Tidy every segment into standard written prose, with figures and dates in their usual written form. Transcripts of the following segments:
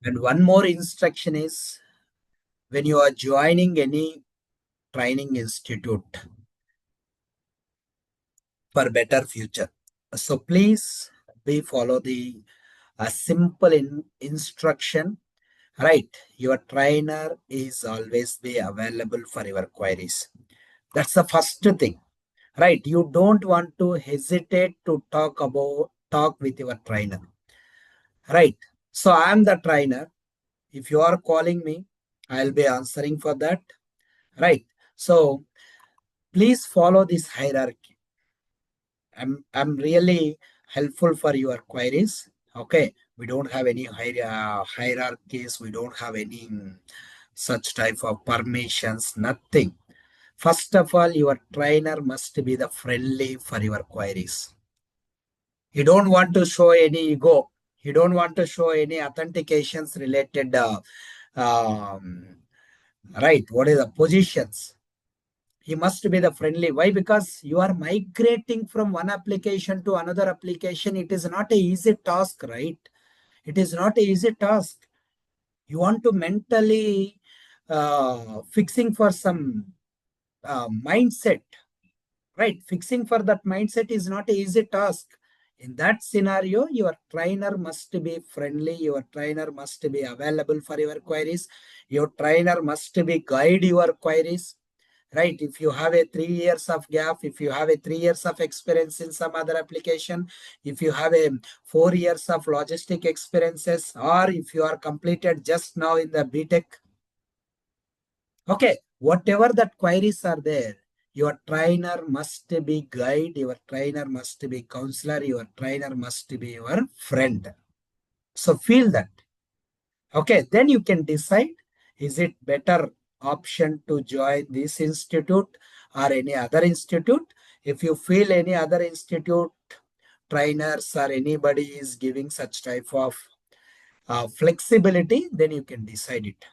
And one more instruction is when you are joining any training institute for better future. So please be follow the simple instruction, right? Your trainer is always be available for your queries. That's the first thing, right? You don't want to hesitate to talk with your trainer, right? So I'm the trainer. If you are calling me, I'll be answering for that, right? So please follow this hierarchy. I'm really helpful for your queries. Okay, we don't have any hierarchies. We don't have any such type of permissions. Nothing. First of all, your trainer must be the friendly for your queries. You don't want to show any ego. You don't want to show any authentications related. Um, right. What is the positions? He must be the friendly. Why? Because you are migrating from one application to another application. It is not a easy task, right? It is not a easy task. You want to mentally fixing for some mindset, right? Fixing for that mindset is not a easy task. In that scenario, your trainer must be friendly. Your trainer must be available for your queries. Your trainer must be guide your queries, right? If you have a 3 years of gap, if you have a 3 years of experience in some other application, if you have a 4 years of logistic experiences, or if you are completed just now in the BTech, okay, whatever that queries are there, your trainer must be guide, your trainer must be counselor, your trainer must be your friend. So feel that. Okay, then you can decide, is it better option to join this institute or any other institute? If you feel any other institute trainers or anybody is giving such type of flexibility, then you can decide it.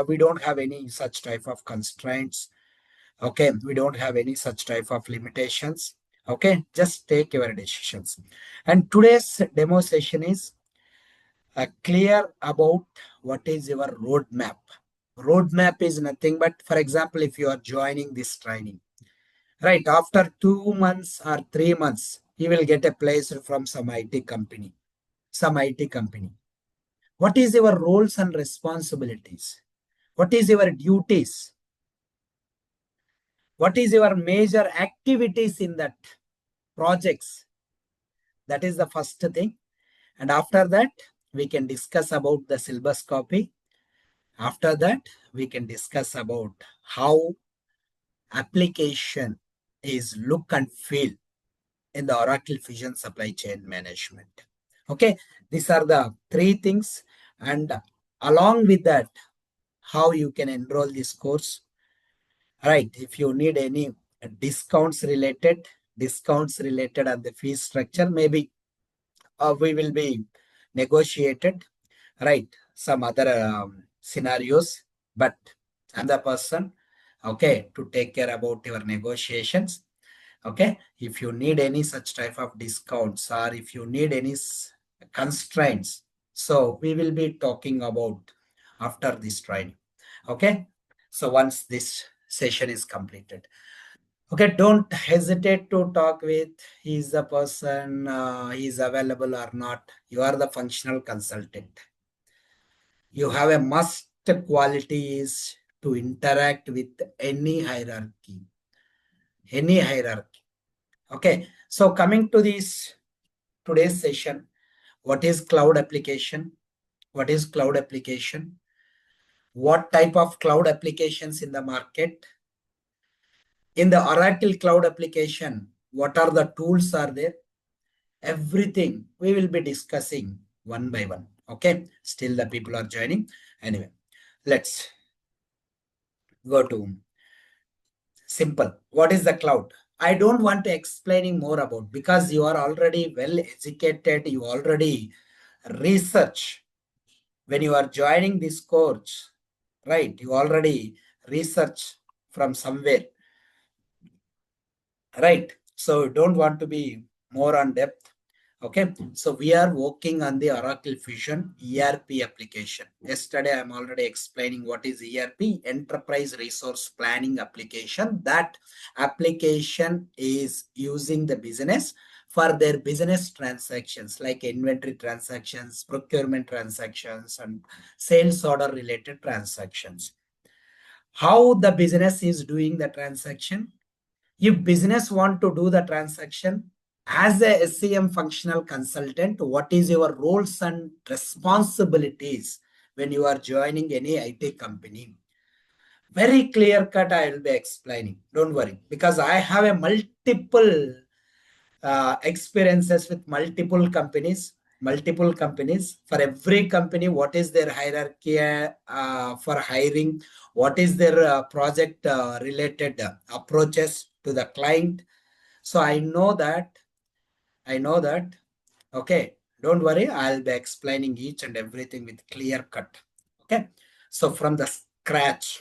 We don't have any such type of constraints. Okay, we don't have any such type of limitations. Okay, just take your decisions. And today's demo session is clear about what is your roadmap. Roadmap is nothing but, for example, if you are joining this training, right, after 2 months or 3 months, you will get a place from some IT company, some IT company. What is your roles and responsibilities? What is your duties? What is your major activities in that projects? That is the first thing. And after that, we can discuss about the syllabus copy. After that, we can discuss about how application is look and feel in the Oracle Fusion Supply Chain Management. Okay, these are the three things. And along with that, how you can enroll this course. Right, if you need any discounts related on the fee structure, maybe we will be negotiated, right? Some other scenarios, but I'm the person, okay, to take care about your negotiations. Okay, if you need any such type of discounts or if you need any constraints, so we will be talking about after this training. Okay, so once this session is completed, okay, don't hesitate to talk with, he's the person, he's available or not. You are the functional consultant. You have a must quality is to interact with any hierarchy. Any hierarchy. Okay. So coming to this today's session, what is cloud application? What is cloud application? What type of cloud applications in the market? In the Oracle cloud application, what are the tools are there? Everything we will be discussing one by one. Okay, still the people are joining. Anyway, let's go to simple. What is the cloud? I don't want to explaining more about, because you are already well educated, you already research when you are joining this course, right? You already research from somewhere, right? So don't want to be more on depth. Okay, so we are working on the Oracle Fusion ERP application. Yesterday, I'm already explaining what is ERP, Enterprise Resource Planning application. That application is using the business for their business transactions like inventory transactions, procurement transactions, and sales order related transactions. How the business is doing the transaction? If business want to do the transaction as a SCM functional consultant, what is your roles and responsibilities when you are joining any IT company? Very clear cut, I will be explaining. Don't worry, because I have a multiple experiences with multiple companies. Multiple companies. For every company, what is their hierarchy for hiring? What is their project related approaches to the client? So I know that. I know that. Okay. Don't worry. I'll be explaining each and everything with clear cut. Okay. So from the scratch.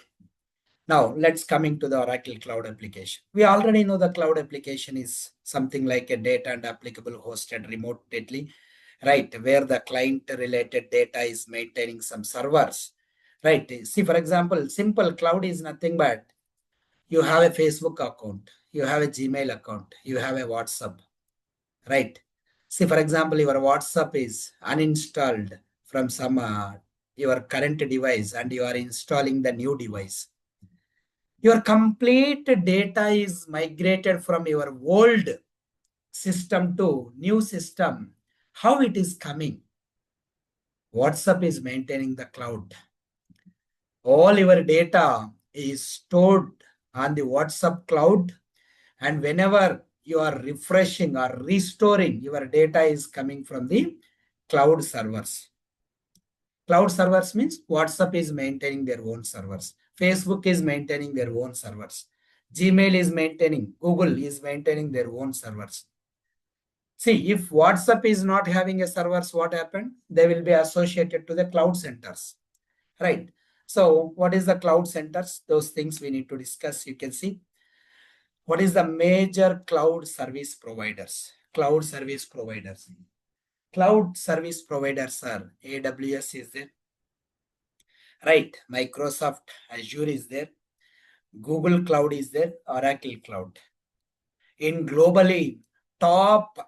Now let's coming to the Oracle Cloud application. We already know the cloud application is something like a data and applicable hosted remotely, right? Where the client related data is maintaining some servers, right? See, for example, simple cloud is nothing but you have a Facebook account, you have a Gmail account, you have a WhatsApp, right? See, for example, your WhatsApp is uninstalled from some your current device and you are installing the new device. Your complete data is migrated from your old system to new system. How it is coming? WhatsApp is maintaining the cloud. All your data is stored on the WhatsApp cloud, and whenever you are refreshing or restoring, your data is coming from the cloud servers. Cloud servers means WhatsApp is maintaining their own servers. Facebook is maintaining their own servers. Gmail is maintaining, Google is maintaining their own servers. See, if WhatsApp is not having a servers, what happened? They will be associated to the cloud centers, right? So what is the cloud centers? Those things we need to discuss. You can see what is the major cloud service providers. Cloud service providers. Cloud service providers are AWS is there, right? Microsoft Azure is there, Google Cloud is there, Oracle Cloud. In globally, top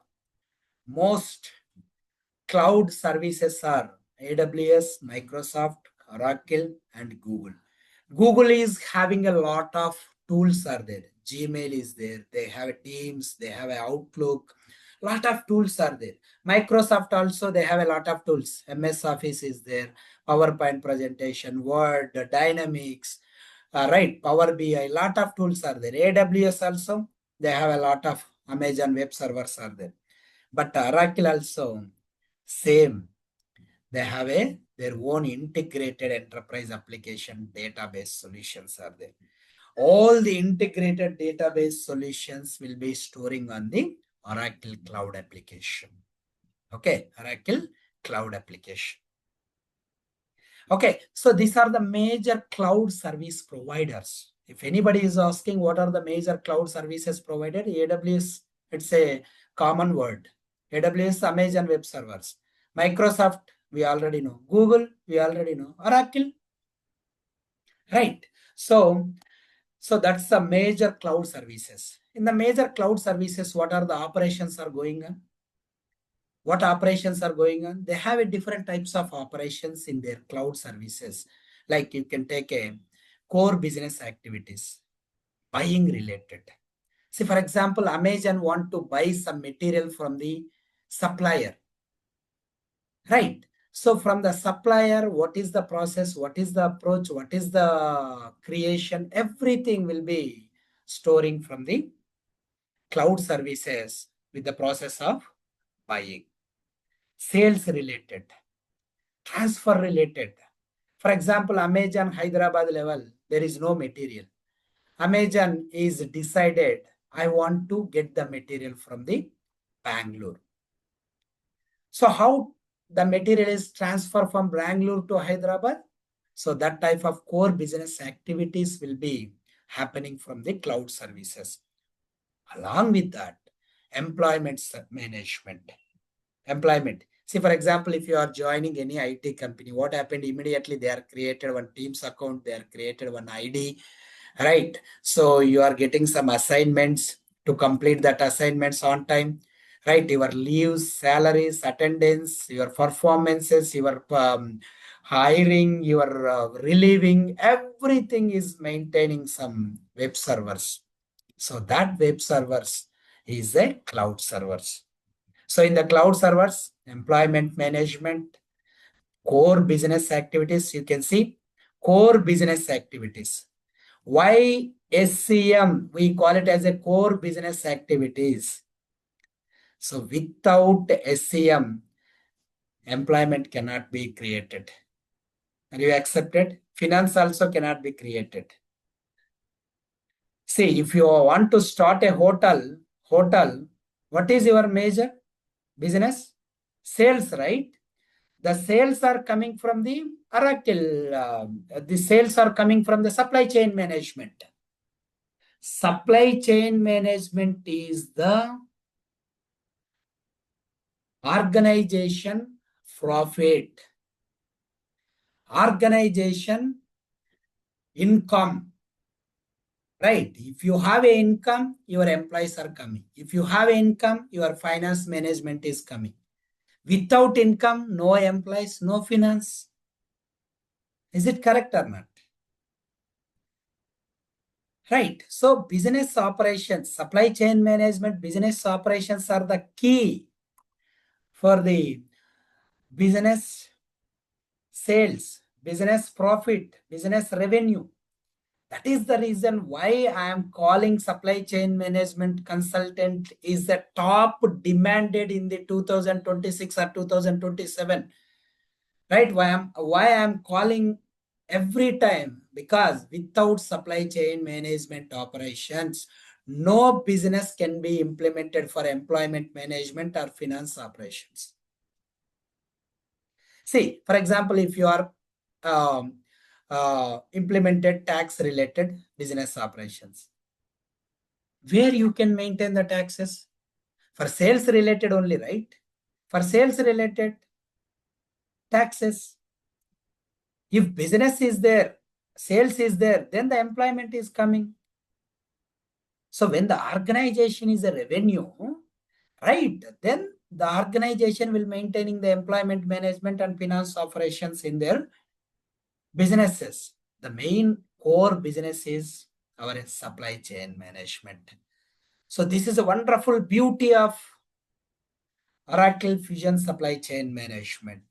most cloud services are AWS, Microsoft, Oracle, and Google. Google is having a lot of tools are there. Gmail is there. They have Teams. They have Outlook. Lot of tools are there. Microsoft also they have a lot of tools. MS Office is there. PowerPoint presentation, Word, Dynamics, right? Power BI. Lot of tools are there. AWS also they have a lot of Amazon Web Servers are there. But Oracle also same. They have their own integrated enterprise application database solutions are there. All the integrated database solutions will be storing on the Oracle Cloud application. Okay, Oracle Cloud application. Okay, so these are the major cloud service providers. If anybody is asking what are the major cloud services provided, AWS, it's a common word. AWS, Amazon Web Servers. Microsoft, we already know. Google, we already know. Oracle, right? So that's the major cloud services. In the major cloud services, what are the operations are going on? What operations are going on? They have a different types of operations in their cloud services. Like you can take a core business activities, buying related. See, for example, Amazon want to buy some material from the supplier, right? So from the supplier, what is the process? What is the approach? What is the creation? Everything will be storing from the cloud services with the process of buying. Sales related, transfer related. For example, Amazon Hyderabad level, there is no material. Amazon is decided, I want to get the material from the Bangalore. So how the material is transferred from Bangalore to Hyderabad? So that type of core business activities will be happening from the cloud services. Along with that, employment management. Employment. See, for example, if you are joining any IT company, what happened immediately? They are created one Teams account, they are created one ID, right? So you are getting some assignments to complete that assignments on time, right? Your leaves, salaries, attendance, your performances, your hiring, your relieving, everything is maintaining some web servers. So that web servers is a cloud servers. So in the cloud servers, employment management, core business activities, you can see core business activities. Why SCM? We call it as a core business activities. So without SCM, employment cannot be created. Are you accepted? Finance also cannot be created. See, if you want to start a hotel, what is your major business? Sales, right? The sales are coming from the Oracle. The sales are coming from the supply chain management. Supply chain management is the organization profit, organization income, right? If you have a income, your employees are coming. If you have income, your finance management is coming. Without income, no employees, no finance. Is it correct or not? Right. So business operations, supply chain management, business operations are the key for the business sales, business profit, business revenue. That is the reason why I am calling supply chain management consultant is the top demanded in the 2026 or 2027. Right? Why I'm calling every time? Because without supply chain management operations, no business can be implemented for employment management or finance operations. See, for example, if you are um, implemented tax related business operations, where you can maintain the taxes for sales related only, right? For sales related taxes, if business is there, sales is there, then the employment is coming. So when the organization is a revenue, right, then the organization will maintaining the employment management and finance operations in their businesses. The main core business is our supply chain management. So this is a wonderful beauty of Oracle Fusion Supply Chain Management.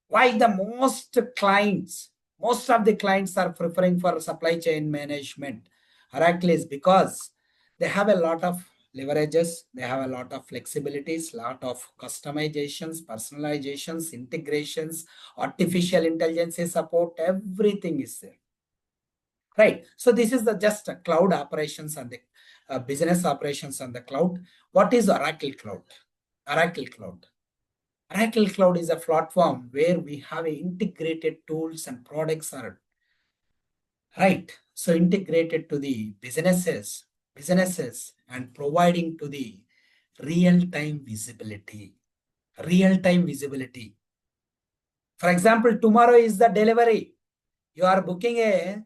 Why the most of the clients are preferring for supply chain management Oracle is because they have a lot of leverages, they have a lot of flexibilities, lot of customizations, personalizations, integrations, artificial intelligence support, everything is there. Right. So this is the just cloud operations and the business operations on the cloud. What is Oracle Cloud? Oracle Cloud. Oracle Cloud is a platform where we have integrated tools and products are right. So integrated to the businesses and providing to the real-time visibility. Real-time visibility. For example, tomorrow is the delivery. You are booking a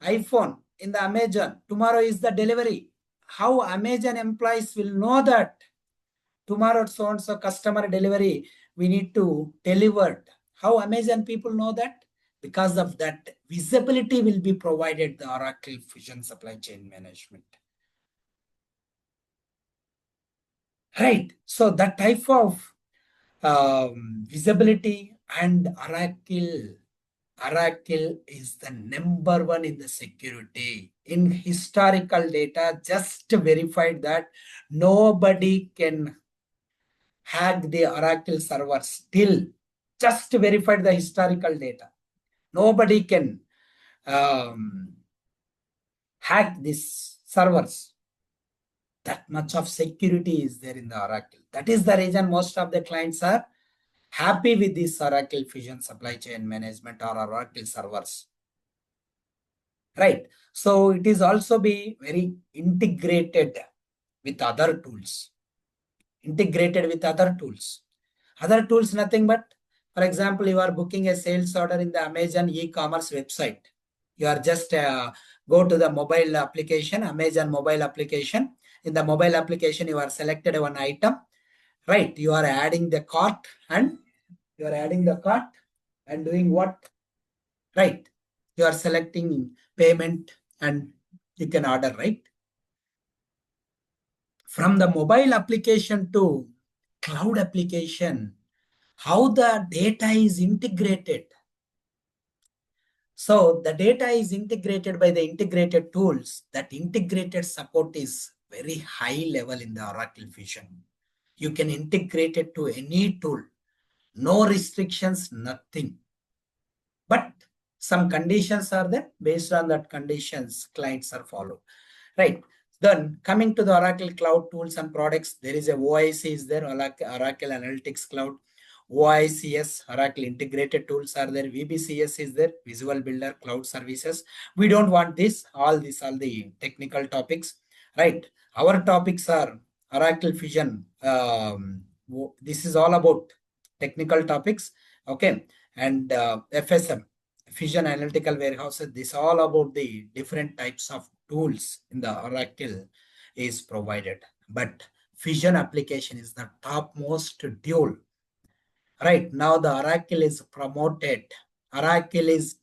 iPhone in the Amazon. Tomorrow is the delivery. How Amazon employees will know that tomorrow so and so customer delivery we need to deliver. How Amazon people know that? Because of that visibility will be provided the Oracle Fusion Supply Chain Management. Right. So that type of visibility and Oracle is the number one in the security. In historical data, just verified that nobody can hack the Oracle server still. Just verified the historical data. Nobody can hack these servers. That much of security is there in the Oracle. That is the reason most of the clients are happy with this Oracle Fusion Supply Chain Management or Oracle servers. Right. So it is also be very integrated with other tools. Integrated with other tools. Other tools, nothing but, for example, you are booking a sales order in the Amazon e-commerce website. You are just go to the mobile application, Amazon mobile application. In the mobile application, you are selected one item, right? You are adding the cart and doing what? Right. You are selecting payment and you can order, right? From the mobile application to cloud application, how the data is integrated. So the data is integrated by the integrated tools. That integrated support is very high level in the Oracle Fusion. You can integrate it to any tool. No restrictions, nothing. But some conditions are there. Based on that conditions, clients are followed. Right. Then coming to the Oracle Cloud tools and products, there is a OIC is there, Oracle Analytics Cloud. OICS, Oracle Integrated Tools are there. VBCS is there, Visual Builder, Cloud Services. We don't want this, all the technical topics, right? Our topics are Oracle Fusion. This is all about technical topics, okay? And FSM, Fusion Analytical Warehouses, this all about the different types of tools in the Oracle is provided. But Fusion application is the topmost tool. Right now, the Oracle is promoted. Oracle is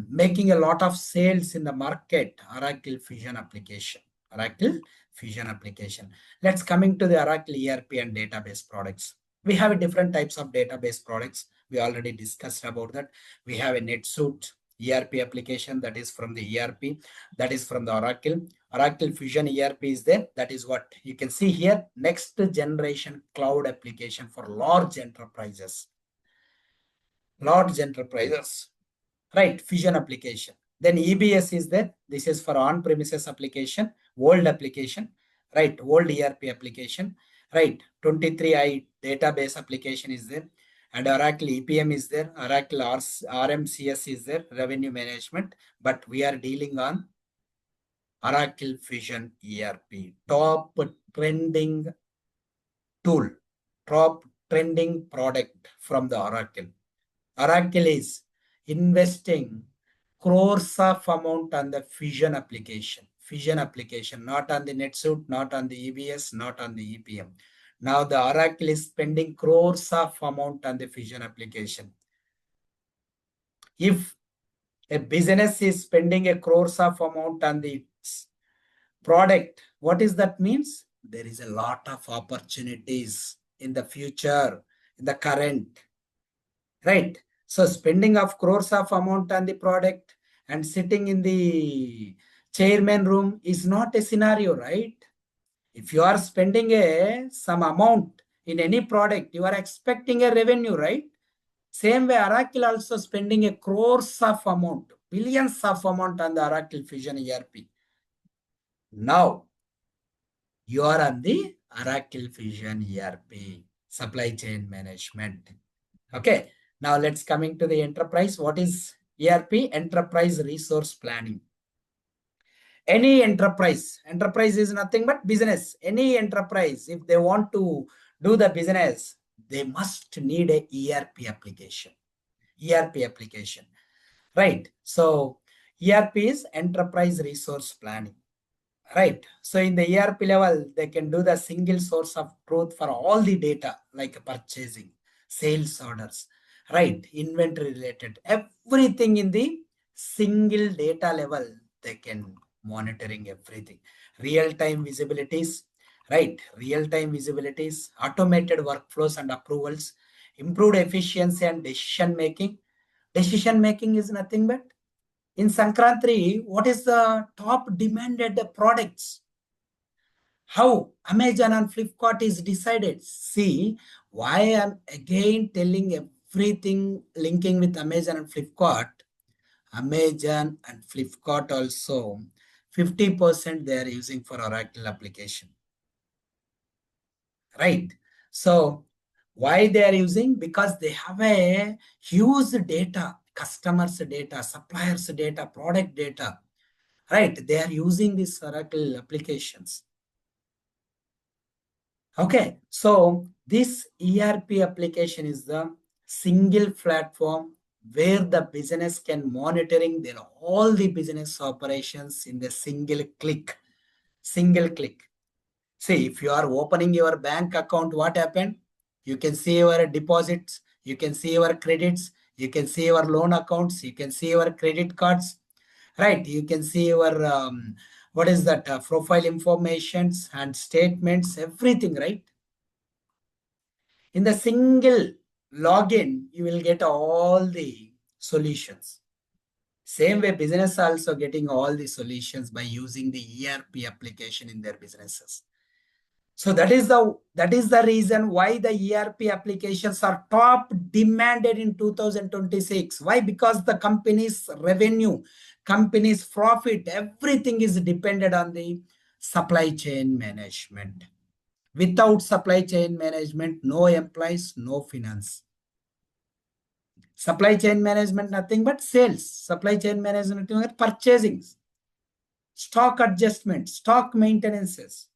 making a lot of sales in the market. Oracle Fusion application. Oracle Fusion application. Let's coming to the Oracle ERP and database products. We have different types of database products. We already discussed about that. We have a NetSuite ERP application that is from the ERP, that is from the Oracle. Oracle Fusion ERP is there. That is what you can see here. Next generation cloud application for large enterprises. Large enterprises. Right, Fusion application. Then EBS is there. This is for on-premises application, old application, right? Old ERP application, right? 23i database application is there. And Oracle EPM is there. Oracle RMCS is there, revenue management. But we are dealing on Oracle Fusion ERP, top trending tool, top trending product from the Oracle. Oracle is investing crores of amount on the Fusion application. Fusion application, not on the NetSuite, not on the EBS, not on the EPM. Now the Oracle is spending crores of amount on the Fusion application. If a business is spending a crores of amount on the product, what is that means? There is a lot of opportunities in the future, in the current, right? So spending of crores of amount on the product and sitting in the chairman room is not a scenario, right? If you are spending some amount in any product, you are expecting a revenue, right? Same way, Oracle also spending a crores of amount, billions of amount on the Oracle Fusion ERP. Now, you are on the Oracle Fusion ERP, supply chain management. Okay. Now let's coming to the enterprise. What is ERP? Enterprise resource planning. Any enterprise is nothing but business. Any enterprise, if they want to do the business, they must need a ERP application. ERP application, right? So ERP is enterprise resource planning. Right. So in the ERP level, they can do the single source of truth for all the data like purchasing, sales orders, right? Inventory related, everything in the single data level, they can monitoring everything. Real-time visibilities, right? Real-time visibilities, automated workflows and approvals, improved efficiency and decision making. Decision making is nothing but in Sankranti, what is the top demanded products? How Amazon and Flipkart is decided? See, why I'm again telling everything linking with Amazon and Flipkart. Amazon and Flipkart also 50% they are using for Oracle application. Right. So why they are using? Because they have a huge data, customers data, suppliers data, product data. Right. They are using these Oracle applications. Okay, so this ERP application is the single platform where the business can monitoring their all the business operations in the single click. Single click. See, if you are opening your bank account, what happened? You can see your deposits, you can see your credits, you can see your loan accounts, you can see your credit cards, right? You can see your what is that profile informations and statements, everything, right? In the single login, you will get all the solutions. Same way, business also getting all the solutions by using the ERP application in their businesses. So that is the reason why the ERP applications are top demanded in 2026. Why? Because the company's revenue, company's profit, everything is dependent on the supply chain management. Without supply chain management, no employees, no finance. Supply chain management, nothing but sales. Supply chain management, nothing but purchasing, stock adjustment, stock maintenances.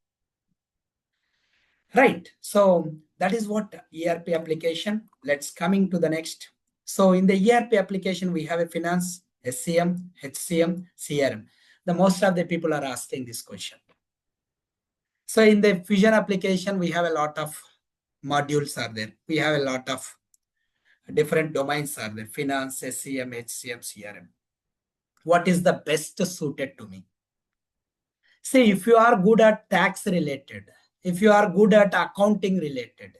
Right. So that is what ERP application. Let's coming to the next. So in the ERP application, we have a finance, SCM, HCM, CRM. The most of the people are asking this question. So in the Fusion application, we have a lot of modules are there. We have a lot of different domains are there. Finance, SCM, HCM, CRM. What is the best suited to me? See, if you are good at tax related, if you are good at accounting related,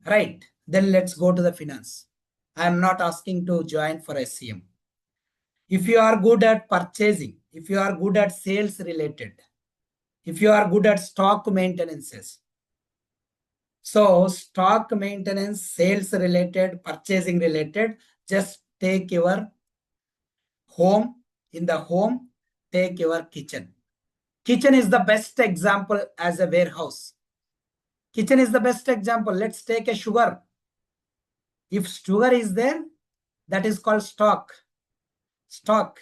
right, then let's go to the finance. I am not asking to join for SCM. If you are good at purchasing, if you are good at sales related, if you are good at stock maintenances, so stock maintenance, sales related, purchasing related, just take your home. In the home, take your kitchen. Kitchen is the best example as a warehouse. Kitchen is the best example. Let's take a sugar. If sugar is there, that is called stock. Stock.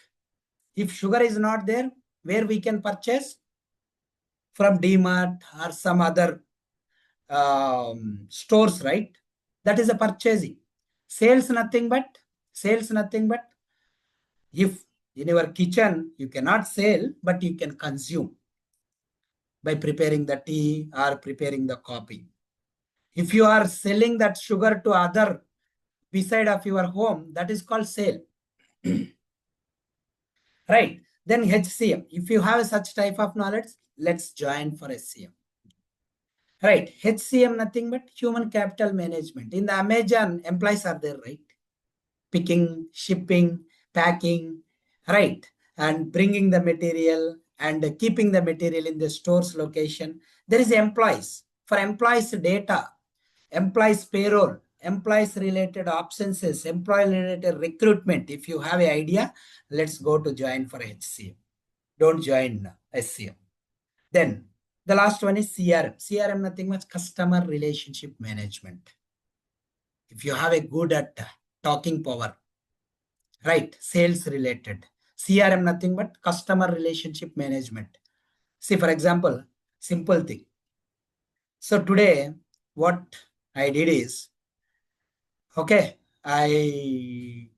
If sugar is not there, where we can purchase? From DMart or some other stores, right? That is a purchasing. Sales nothing but if in your kitchen you cannot sell, but you can consume by preparing the tea or preparing the coffee. If you are selling that sugar to other beside of your home, that is called sale. Right? Then HCM. If you have such type of knowledge, let's join for SCM. Right? HCM nothing but human capital management. In the Amazon, employees are there, right? Picking, shipping, packing, right? And bringing the material and keeping the material in the store's location. There is employees. For employees data, employees payroll, employees related absences, employee related recruitment. If you have an idea, let's go to join for HCM. Don't join SCM. Then the last one is CRM. CRM nothing much customer relationship management. If you have a good at talking power, right? Sales related. CRM nothing but customer relationship management. See, for example, simple thing. So today, what I did is, okay, I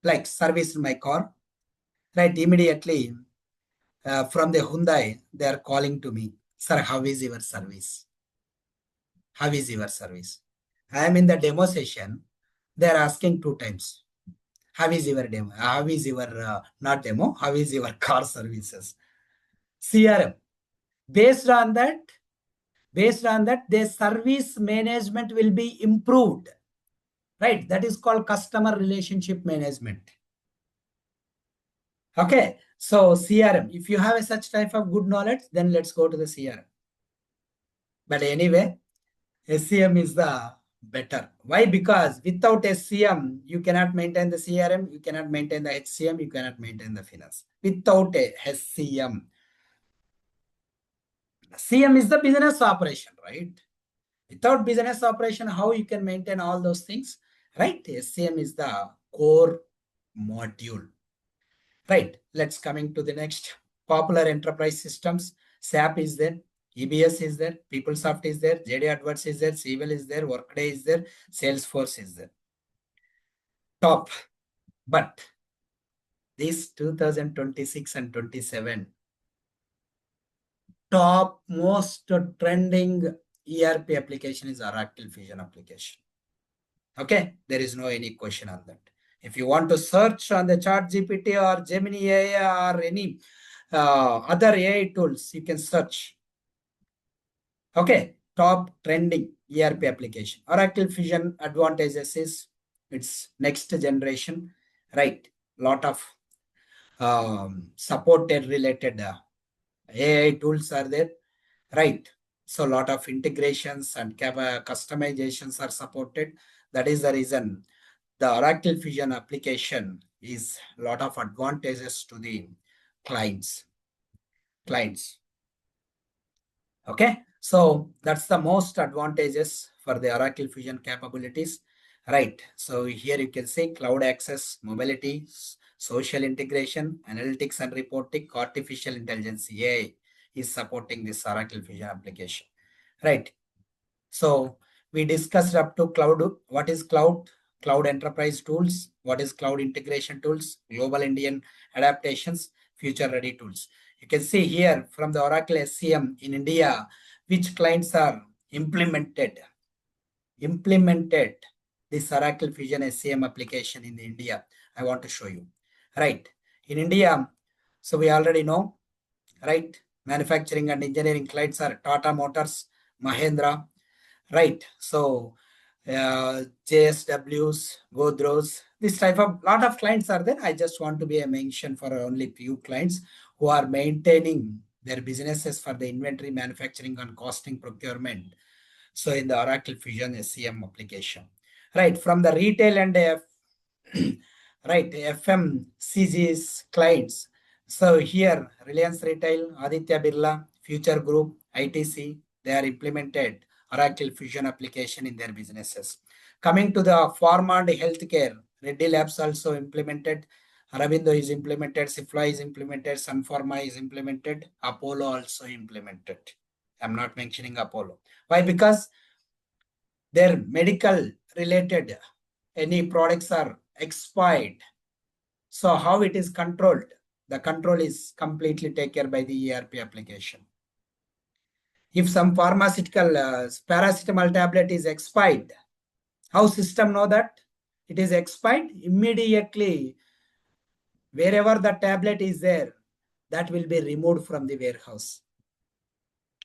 like serviced my car, right? Immediately from the Hyundai, they are calling to me, sir, how is your service? How is your service? I am in the demo session. They are asking two times. How is your demo? How is your not demo? How is your car services? CRM. Based on that, their service management will be improved. Right? That is called customer relationship management. Okay. So CRM. If you have a such type of good knowledge, then let's go to the CRM. But anyway, SCM is the better. Why? Because without SCM, you cannot maintain the CRM, you cannot maintain the HCM, you cannot maintain the finance. Without a SCM. CM is the business operation, right? Without business operation, how you can maintain all those things, right? SCM is the core module. Right. Let's coming to the next popular enterprise systems. SAP is there. EBS is there, PeopleSoft is there, JD Adverts is there, Civil is there, Workday is there, Salesforce is there. Top. But this 2026 and 27, top most trending ERP application is Oracle Fusion application. Okay, there is no any question on that. If you want to search on the Chat GPT or Gemini AI or any other AI tools, you can search. Okay, top trending ERP application. Oracle Fusion advantages is it's next generation, right? Lot of supported related AI tools are there, right? So a lot of integrations and customizations are supported. That is the reason the Oracle Fusion application is a lot of advantages to the clients. Okay, so that's the most advantages for the Oracle Fusion capabilities, right? So here you can see cloud access, mobility, social integration, analytics and reporting, artificial intelligence, AI is supporting this Oracle Fusion application, right? So we discussed up to cloud. What is cloud? Cloud enterprise tools. What is cloud integration tools? Global Indian adaptations, future ready tools. You can see here from the Oracle SCM in India, which clients are implemented this Oracle Fusion SCM application in India. I want to show you. Right. In India, so we already know, right? Manufacturing and engineering clients are Tata Motors, Mahindra, right? So JSWs, Godros, this type of lot of clients are there. I just want to be a mention for only few clients who are maintaining their businesses for the inventory, manufacturing, and costing procurement. So in the Oracle Fusion SCM application, right? From the retail and right, FMCG's clients. So here, Reliance Retail, Aditya Birla, Future Group, ITC, they are implemented Oracle Fusion application in their businesses. Coming to the pharma and healthcare, Reddy Labs also implemented, Aravindo is implemented, Cipla is implemented, Sun Pharma is implemented, Apollo also implemented. I'm not mentioning Apollo. Why? Because their medical related any products are expired. So how it is controlled? The control is completely taken care by the ERP application. If some pharmaceutical paracetamol tablet is expired, how system know that it is expired? Immediately, wherever the tablet is there, that will be removed from the warehouse.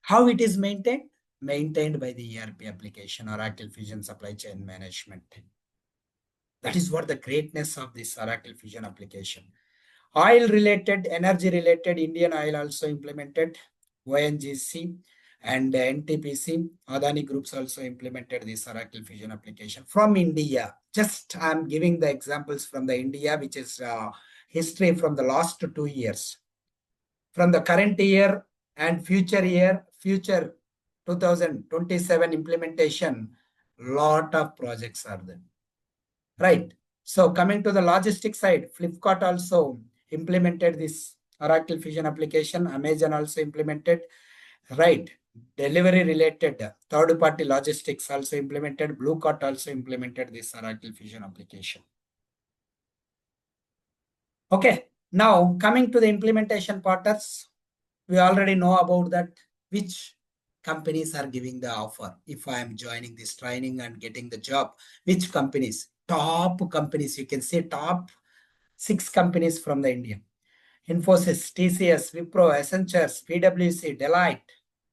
How it is maintained? Maintained by the ERP application, Oracle Fusion Supply Chain Management. That is what the greatness of this Oracle Fusion application. Oil related, energy related, Indian Oil also implemented, ONGC and NTPC, Adani Groups also implemented this Oracle Fusion application from India. Just I'm giving the examples from the India, which is history from the last 2 years. From the current year and future 2027 implementation, lot of projects are there. Right. So coming to the logistics side, Flipkart also implemented this Oracle Fusion application. Amazon also implemented, right? Delivery related third party logistics also implemented. Blue Cart also implemented this Oracle Fusion application. Okay. Now coming to the implementation partners, we already know about that, which companies are giving the offer. If I am joining this training and getting the job, which companies? Top companies, you can say top 6 companies from the India. Infosys, TCS, Wipro, Accenture, PwC, Deloitte.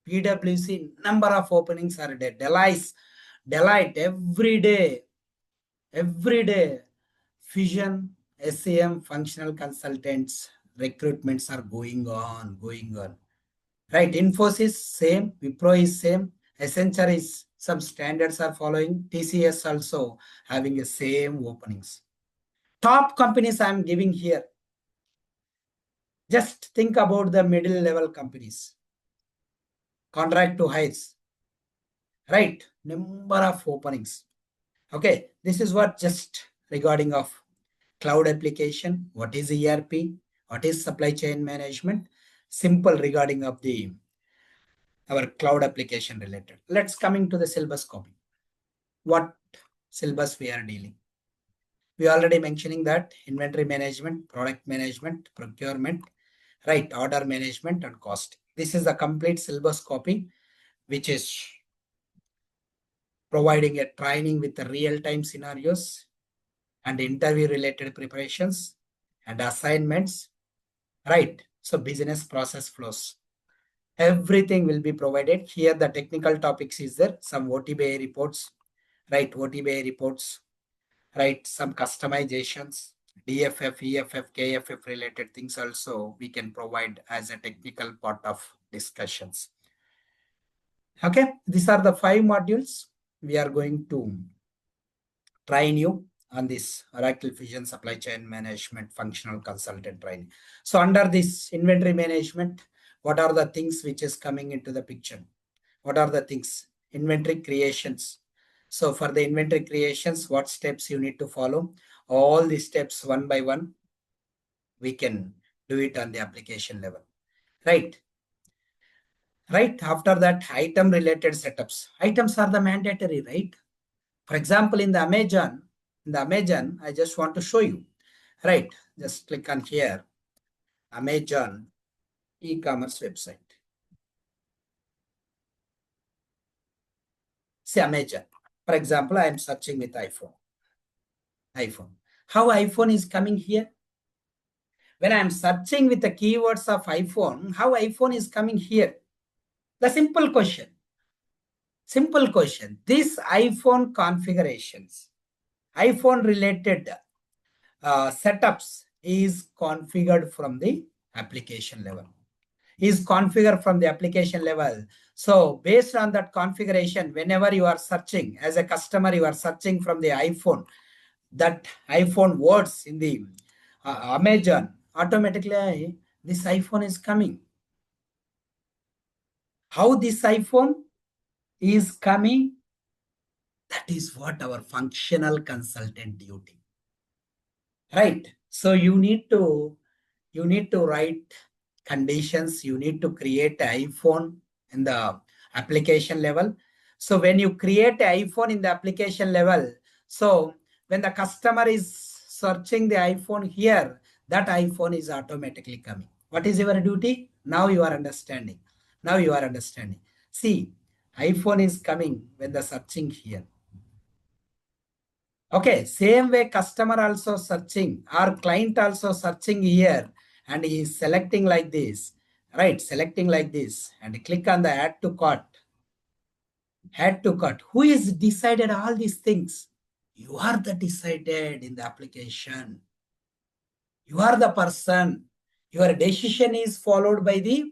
PwC, number of openings are there. Deloitte, every day, Fusion, SCM, functional consultants, recruitments are going on. Right, Infosys, same, Wipro is same, Accenture is some standards are following, TCS also having the same openings. Top companies I'm giving here. Just think about the middle level companies. Contract to hires. Right, number of openings. Okay, this is what just regarding of cloud application, what is ERP, what is supply chain management, simple regarding of the our cloud application related. Let's coming to the syllabus copy. What syllabus we are dealing? We already mentioning that inventory management, product management, procurement, right, order management and cost. This is the complete syllabus copy, which is providing a training with the real-time scenarios and interview related preparations and assignments, right? So business process flows. Everything will be provided. Here the technical topics is there, some OTBA reports, right? OTBA reports, right? Some customizations, DFF, EFF, KFF related things also we can provide as a technical part of discussions. Okay, these are the 5 modules we are going to train you on this Oracle Fusion Supply Chain Management Functional Consultant training. So under this inventory management, what are the things which is coming into the picture? What are the things? Inventory creations. So for the inventory creations, what steps you need to follow? All the steps one by one, we can do it on the application level, right? Right. After that, item related setups. Items are the mandatory, right? For example, in the Amazon, I just want to show you, right? Just click on here, Amazon e-commerce website. See Amazon. For example, I am searching with iPhone. How iPhone is coming here? When I am searching with the keywords of iPhone, how iPhone is coming here? The simple question. This iPhone configurations, iPhone related setups is configured from the application level. So based on that configuration, whenever you are searching as a customer, you are searching from the iPhone, that iPhone words in the Amazon, automatically this iPhone is coming. How this iPhone is coming? That is what our functional consultant duty. Right. So you need to write conditions. You need to create an iPhone in the application level. So when you create an iPhone in the application level, so when the customer is searching the iPhone here, that iPhone is automatically coming. What is your duty? Now you are understanding. See, iPhone is coming when the searching here. Okay, same way customer also searching, our client also searching here, and he is selecting like this, right? Selecting like this, and click on the add to cart. Who is decided all these things? You are the decided in the application. You are the person. Your decision is followed by the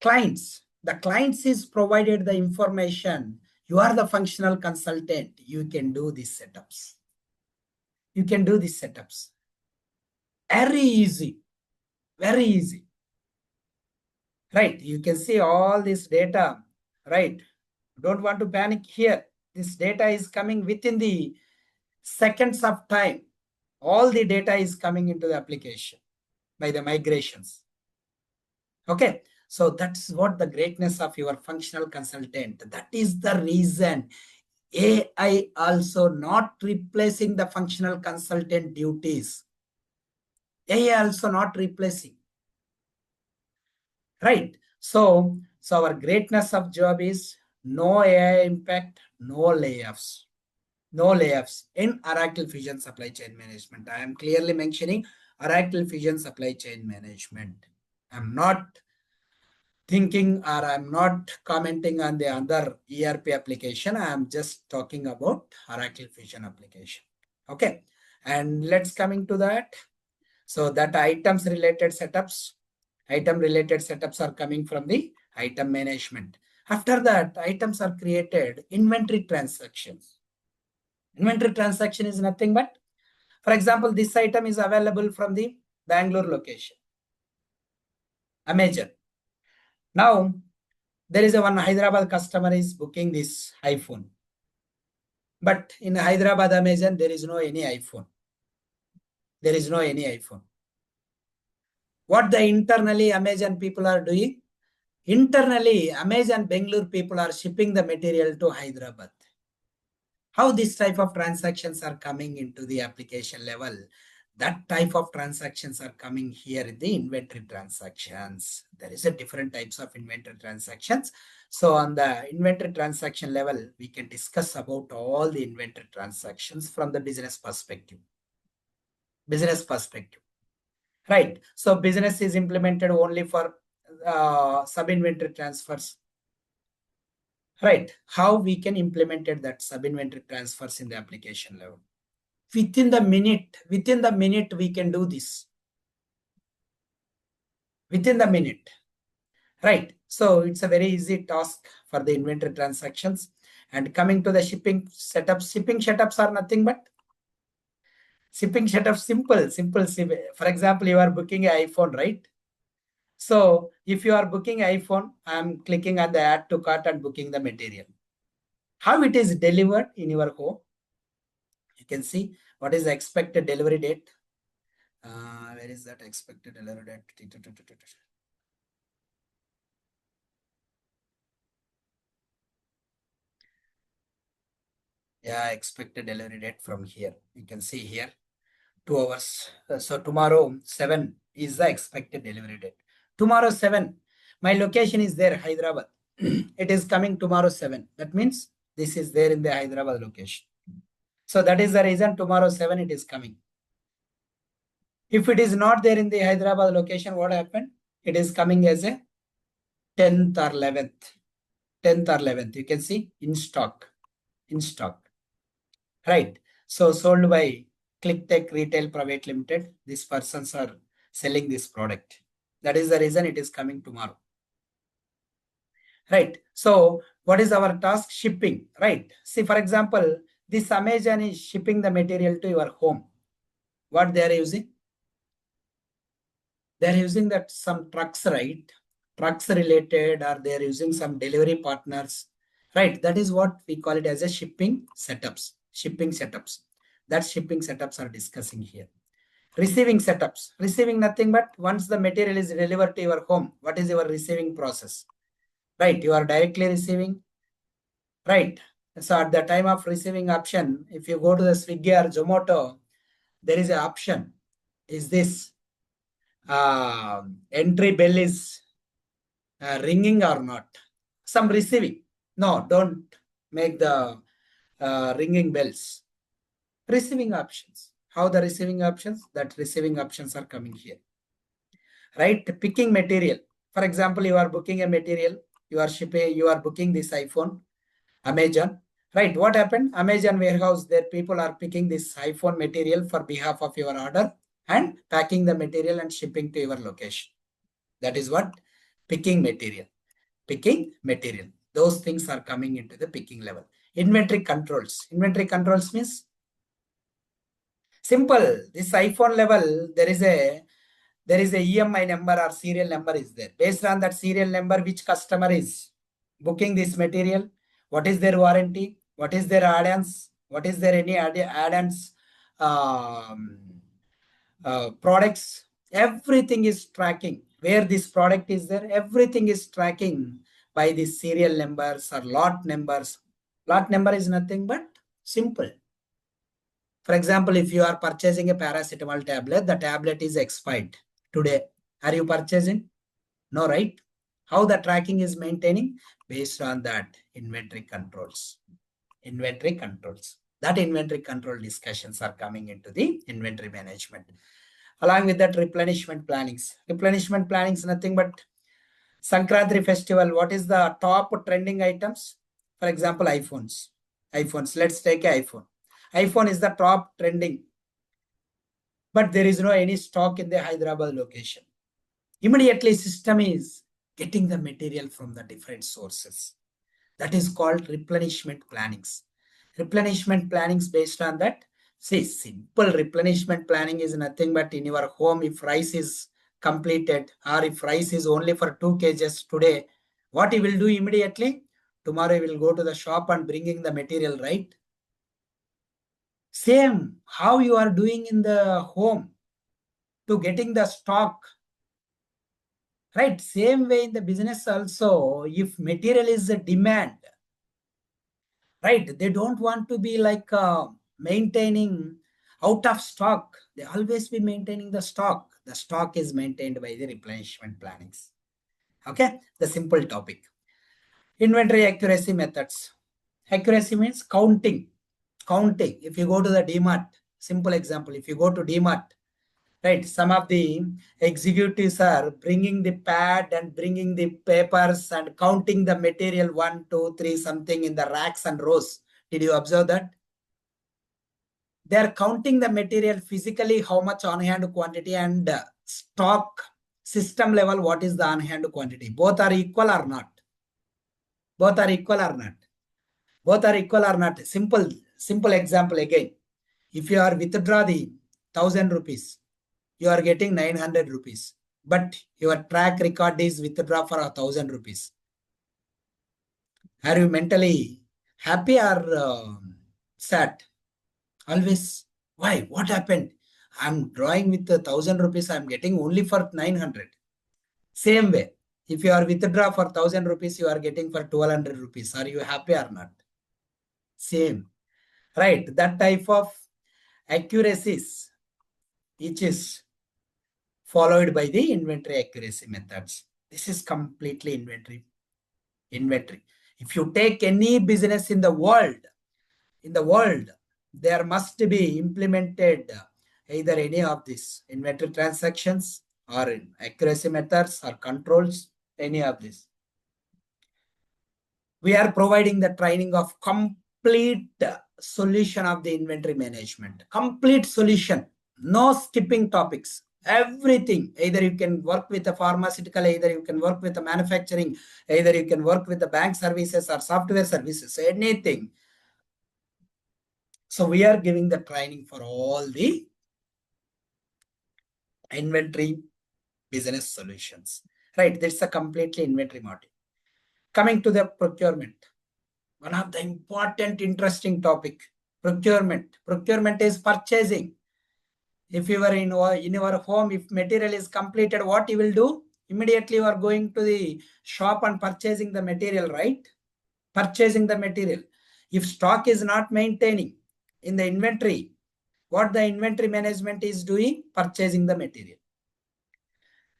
clients. The clients is provided the information. You are the functional consultant. You can do these setups. Very easy. Right. You can see all this data, right? Don't want to panic here. This data is coming within the seconds of time. All the data is coming into the application by the migrations. Okay. So that's what the greatness of your functional consultant. That is the reason AI also not replacing the functional consultant duties. AI also not replacing. Right. So our greatness of job is no AI impact, no layoffs. In Oracle Fusion Supply Chain Management. I am clearly mentioning Oracle Fusion Supply Chain Management. I'm not thinking or I'm not commenting on the other ERP application. I am just talking about Oracle Fusion application. Okay. And let's coming to that. So that items related setups are coming from the item management. After that, items are created, inventory transactions. Inventory transaction is nothing but, for example, this item is available from the Bangalore location, Amazon. Now, there is one Hyderabad customer is booking this iPhone. But in Hyderabad Amazon, there is no any iPhone. What the internally Amazon people are doing? Internally, Amazon Bangalore people are shipping the material to Hyderabad. How this type of transactions are coming into the application level? That type of transactions are coming here in the inventory transactions. There is a different types of inventory transactions. So on the inventory transaction level, we can discuss about all the inventory transactions from the business perspective. Business perspective. Right. So business is implemented only for sub-inventory transfers. Right. How we can implement that sub-inventory transfers in the application level. Within the minute, we can do this. Within the minute. Right. So it's a very easy task for the inventory transactions. And coming to the shipping setups are nothing but shipping setup simple. For example, you are booking an iPhone, right? So if you are booking iPhone, I'm clicking on the add to cart and booking the material. How it is delivered in your home? You can see what is the expected delivery date. Where is that expected delivery date? Yeah, expected delivery date from here. You can see here 2 hours. So tomorrow 7 is the expected delivery date. Tomorrow 7. My location is there, Hyderabad. It is coming tomorrow 7. That means this is there in the Hyderabad location. So that is the reason tomorrow 7 it is coming. If it is not there in the Hyderabad location, what happened? It is coming as a 10th or 11th. 10th or 11th. You can see in stock. In stock. Right. So sold by ClickTech Retail Private Limited. These persons are selling this product. That is the reason it is coming tomorrow. Right. So what is our task? Shipping. Right. See, for example, this Amazon is shipping the material to your home. What they are using? They are using that some trucks, right? Trucks related, or they are using some delivery partners. Right. That is what we call it as a shipping setups. Shipping setups. That shipping setups are discussing here. Receiving setups. Receiving nothing but once the material is delivered to your home, what is your receiving process? Right. You are directly receiving. Right. So at the time of receiving option, if you go to the Swiggy or Zomato, there is an option. Is this entry bell is ringing or not? Some receiving. No, don't make the ringing bells. Receiving options. How the receiving options? That receiving options are coming here. Right? Picking material. For example, you are booking a material, you are shipping, you are booking this iPhone, Amazon. Right? What happened? Amazon warehouse, their people are picking this iPhone material for behalf of your order and packing the material and shipping to your location. That is what picking material. Picking material. Those things are coming into the picking level. Inventory controls. Inventory controls means simple. This iPhone level, there is a EMI number or serial number is there. Based on that serial number, which customer is booking this material, what is their warranty, what is their add-ons, what is there any add-ons, products, everything is tracking. Where this product is there, everything is tracking by the serial numbers or lot numbers. Lot number is nothing but simple. For example, if you are purchasing a paracetamol tablet, the tablet is expired today. Are you purchasing? No, right? How the tracking is maintaining? Based on that inventory controls. Inventory controls. That inventory control discussions are coming into the inventory management. Along with that, replenishment plannings. Replenishment planning is nothing but Sankranti festival. What is the top trending items? For example, iPhones. iPhones. Let's take an iPhone. iPhone is the top trending, but there is no any stock in the Hyderabad location. Immediately, system is getting the material from the different sources. That is called replenishment plannings. Replenishment plannings based on that. See, simple replenishment planning is nothing but in your home, if rice is completed or if rice is only for 2 kgs today, what you will do immediately? Tomorrow you will go to the shop and bringing the material, right? Same, how you are doing in the home to getting the stock. Right? Same way in the business also, if material is a demand, right? They don't want to be like maintaining out of stock. They always be maintaining the stock. The stock is maintained by the replenishment plannings. Okay, the simple topic. Inventory accuracy methods. Accuracy means counting. Counting. If you go to the DMart, simple example, if you go to DMart, right, some of the executives are bringing the pad and bringing the papers and counting the material 1, 2, 3, something in the racks and rows. Did you observe that? They are counting the material physically, how much on hand quantity, and stock system level, what is the on hand quantity. Both are equal or not? Both are equal or not? Both are equal or not? Simple example again. If you are withdraw the 1,000 rupees, you are getting 900 rupees. But your track record is withdraw for 1,000 rupees. Are you mentally happy or sad? Always. Why? What happened? I'm drawing with 1,000 rupees. I'm getting only for 900. Same way. If you are withdraw for 1,000 rupees, you are getting for 1,200 rupees. Are you happy or not? Same. Right. That type of accuracies, which is followed by the inventory accuracy methods. This is completely inventory. If you take any business in the world, there must be implemented either any of these inventory transactions or in accuracy methods or controls, any of this. We are providing the training of complete solution of the inventory management. Complete solution. No skipping topics. Everything. Either you can work with the pharmaceutical, either you can work with the manufacturing, either you can work with the bank services or software services, anything. So we are giving the training for all the inventory business solutions. Right. That's a completely inventory model. Coming to the procurement. One of the important, interesting topic. Procurement. Procurement is purchasing. If you are in your home, if material is completed, what you will do? Immediately you are going to the shop and purchasing the material, right? Purchasing the material. If stock is not maintaining in the inventory, what the inventory management is doing? Purchasing the material.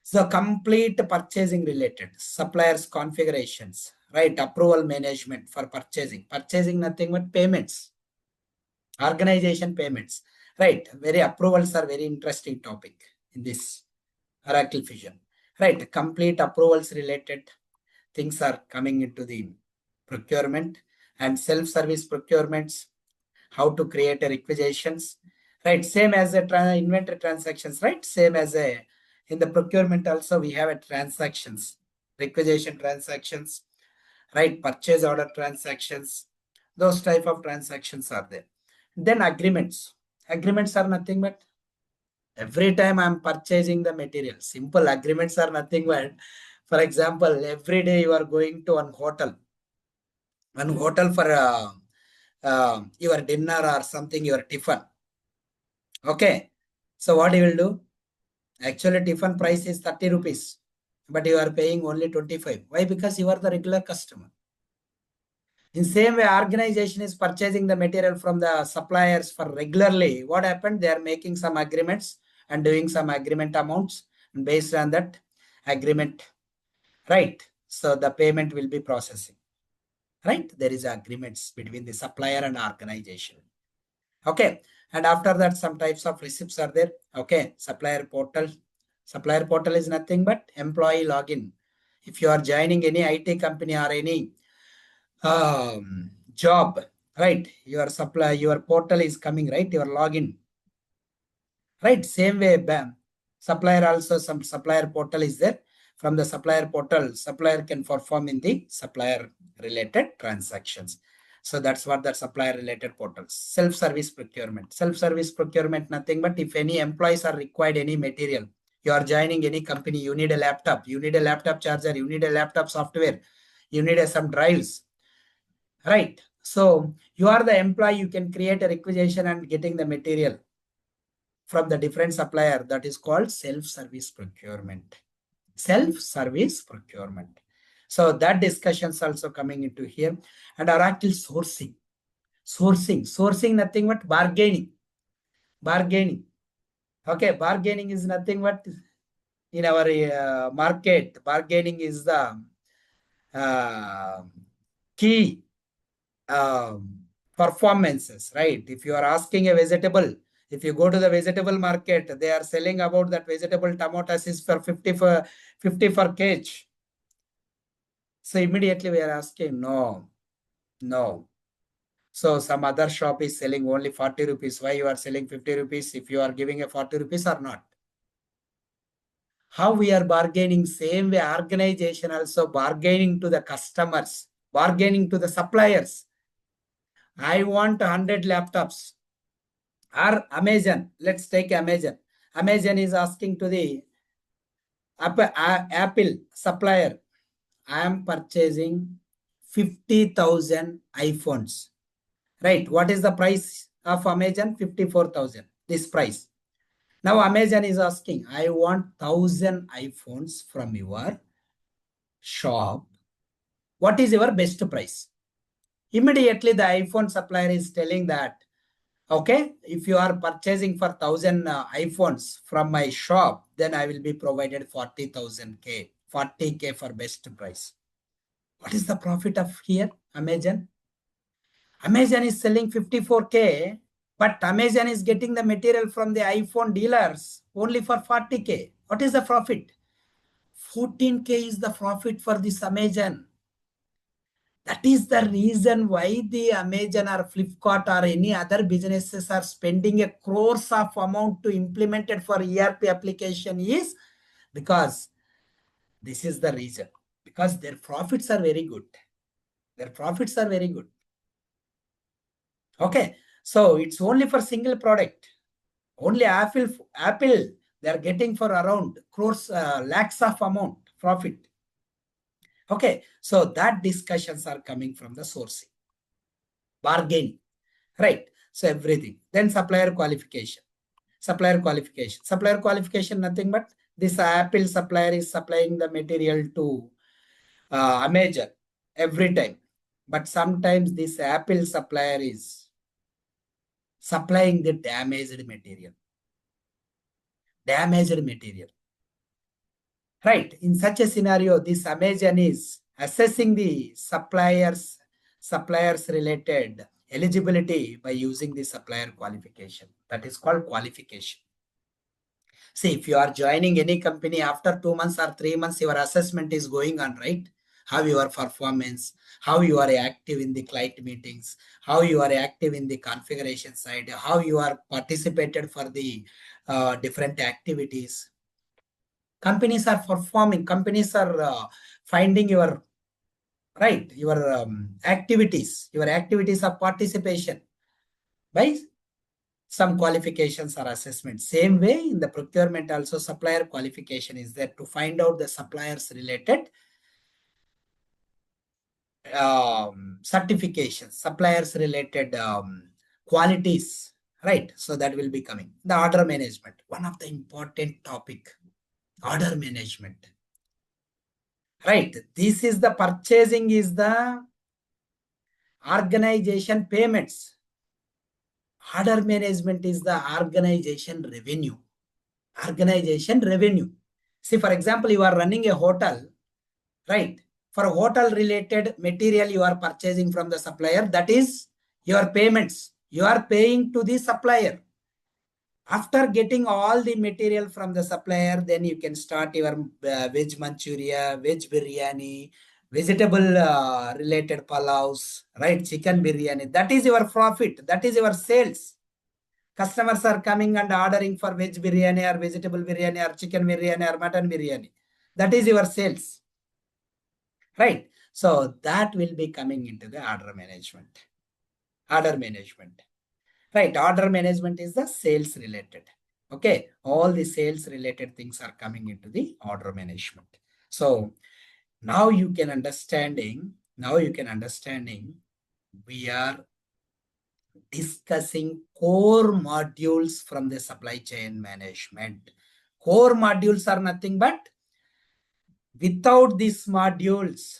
So complete purchasing related, suppliers configurations, right? Approval management for purchasing. Purchasing nothing but payments, organization payments, right? Very approvals are very interesting topic in this Oracle Fusion, right? Complete approvals related things are coming into the procurement and self-service procurements, how to create a requisitions, right? Same as the inventory transactions, right? Same as a in the procurement also we have a transactions, requisition transactions, right? Purchase order transactions, those type of transactions are there. Then agreements. Agreements are nothing but every time I'm purchasing the material. Simple agreements are nothing but, for example, every day you are going to one hotel for your dinner or something, your tiffin. Okay. So what you will do? Actually, tiffin price is 30 rupees, but you are paying only 25. Why? Because you are the regular customer. In same way, organization is purchasing the material from the suppliers for regularly. What happened? They are making some agreements and doing some agreement amounts. And based on that agreement, right? So the payment will be processing. Right? There is agreements between the supplier and organization. Okay. And after that, some types of receipts are there. Okay. Supplier portal. Supplier portal is nothing but employee login. If you are joining any IT company or any job, right? Your portal is coming, right? Your login, right? Same way, bam. Supplier also, some supplier portal is there. From the supplier portal, supplier can perform in the supplier related transactions. So that's what the supplier related portals. Self-service procurement. Self-service procurement, nothing but if any employees are required any material, you are joining any company, you need a laptop, you need a laptop charger, you need a laptop software, you need some drives, right? So you are the employee, you can create a requisition and getting the material from the different supplier. That is called self-service procurement. self-service procurement. So that discussion is also coming into here. And Oracle sourcing. Sourcing nothing but bargaining. Bargaining. Okay, bargaining is nothing but in our market. Bargaining is the uh, key performances, right? If you are asking a vegetable, if you go to the vegetable market, they are selling about that vegetable tomatoes is for 50 for kg. So immediately we are asking, no. So some other shop is selling only 40 rupees. Why you are selling 50 rupees if you are giving a 40 rupees or not? How we are bargaining, same way organization also bargaining to the customers, bargaining to the suppliers. I want 100 laptops. Or Amazon, let's take Amazon. Amazon is asking to the Apple supplier, I am purchasing 50,000 iPhones. Right. What is the price of Amazon? 54,000. This price. Now Amazon is asking, I want 1,000 iPhones from your shop. What is your best price? Immediately the iPhone supplier is telling that, okay, if you are purchasing for 1,000 iPhones from my shop, then I will be provided 40,000 K, 40K for best price. What is the profit of here, Amazon? Amazon is selling 54K, but Amazon is getting the material from the iPhone dealers only for 40K. What is the profit? 14K is the profit for this Amazon. That is the reason why the Amazon or Flipkart or any other businesses are spending a crores of amount to implement it for ERP application is because this is the reason. Because their profits are very good. Their profits are very good. Okay. So it's only for single product. Only Apple, they are getting for around crores, lakhs of amount profit. Okay. So that discussions are coming from the sourcing. Bargaining. Right. So everything. Then supplier qualification. Supplier qualification. Supplier qualification, nothing but this Apple supplier is supplying the material to Amazon every time. But sometimes this Apple supplier is supplying the damaged material. Damaged material. Right. In such a scenario, this Amazon is assessing the suppliers related eligibility by using the supplier qualification. That is called qualification. See, if you are joining any company after 2 months or 3 months, your assessment is going on, right? How your performance, how you are active in the client meetings, how you are active in the configuration side, how you are participated for the different activities. Companies are performing, companies are finding your, right, your activities of participation by some qualifications or assessment. Same way in the procurement also supplier qualification is there to find out the suppliers related certifications, suppliers related qualities, right? So that will be coming. The order management, one of the important topic, order management, right? This is the purchasing is the organization payments. Order management is the organization revenue. Organization revenue. See, for example, you are running a hotel, right? For hotel related material you are purchasing from the supplier, that is your payments. You are paying to the supplier. After getting all the material from the supplier, then you can start your veg manchuria, veg biryani, vegetable related palaus, right? Chicken biryani. That is your profit. That is your sales. Customers are coming and ordering for veg biryani or vegetable biryani or chicken biryani or mutton biryani. That is your sales. Right. So that will be coming into the order management. Order management. Right. Order management is the sales related. Okay. All the sales related things are coming into the order management. So now you can understanding, we are discussing core modules from the supply chain management. Core modules are nothing but Without these modules,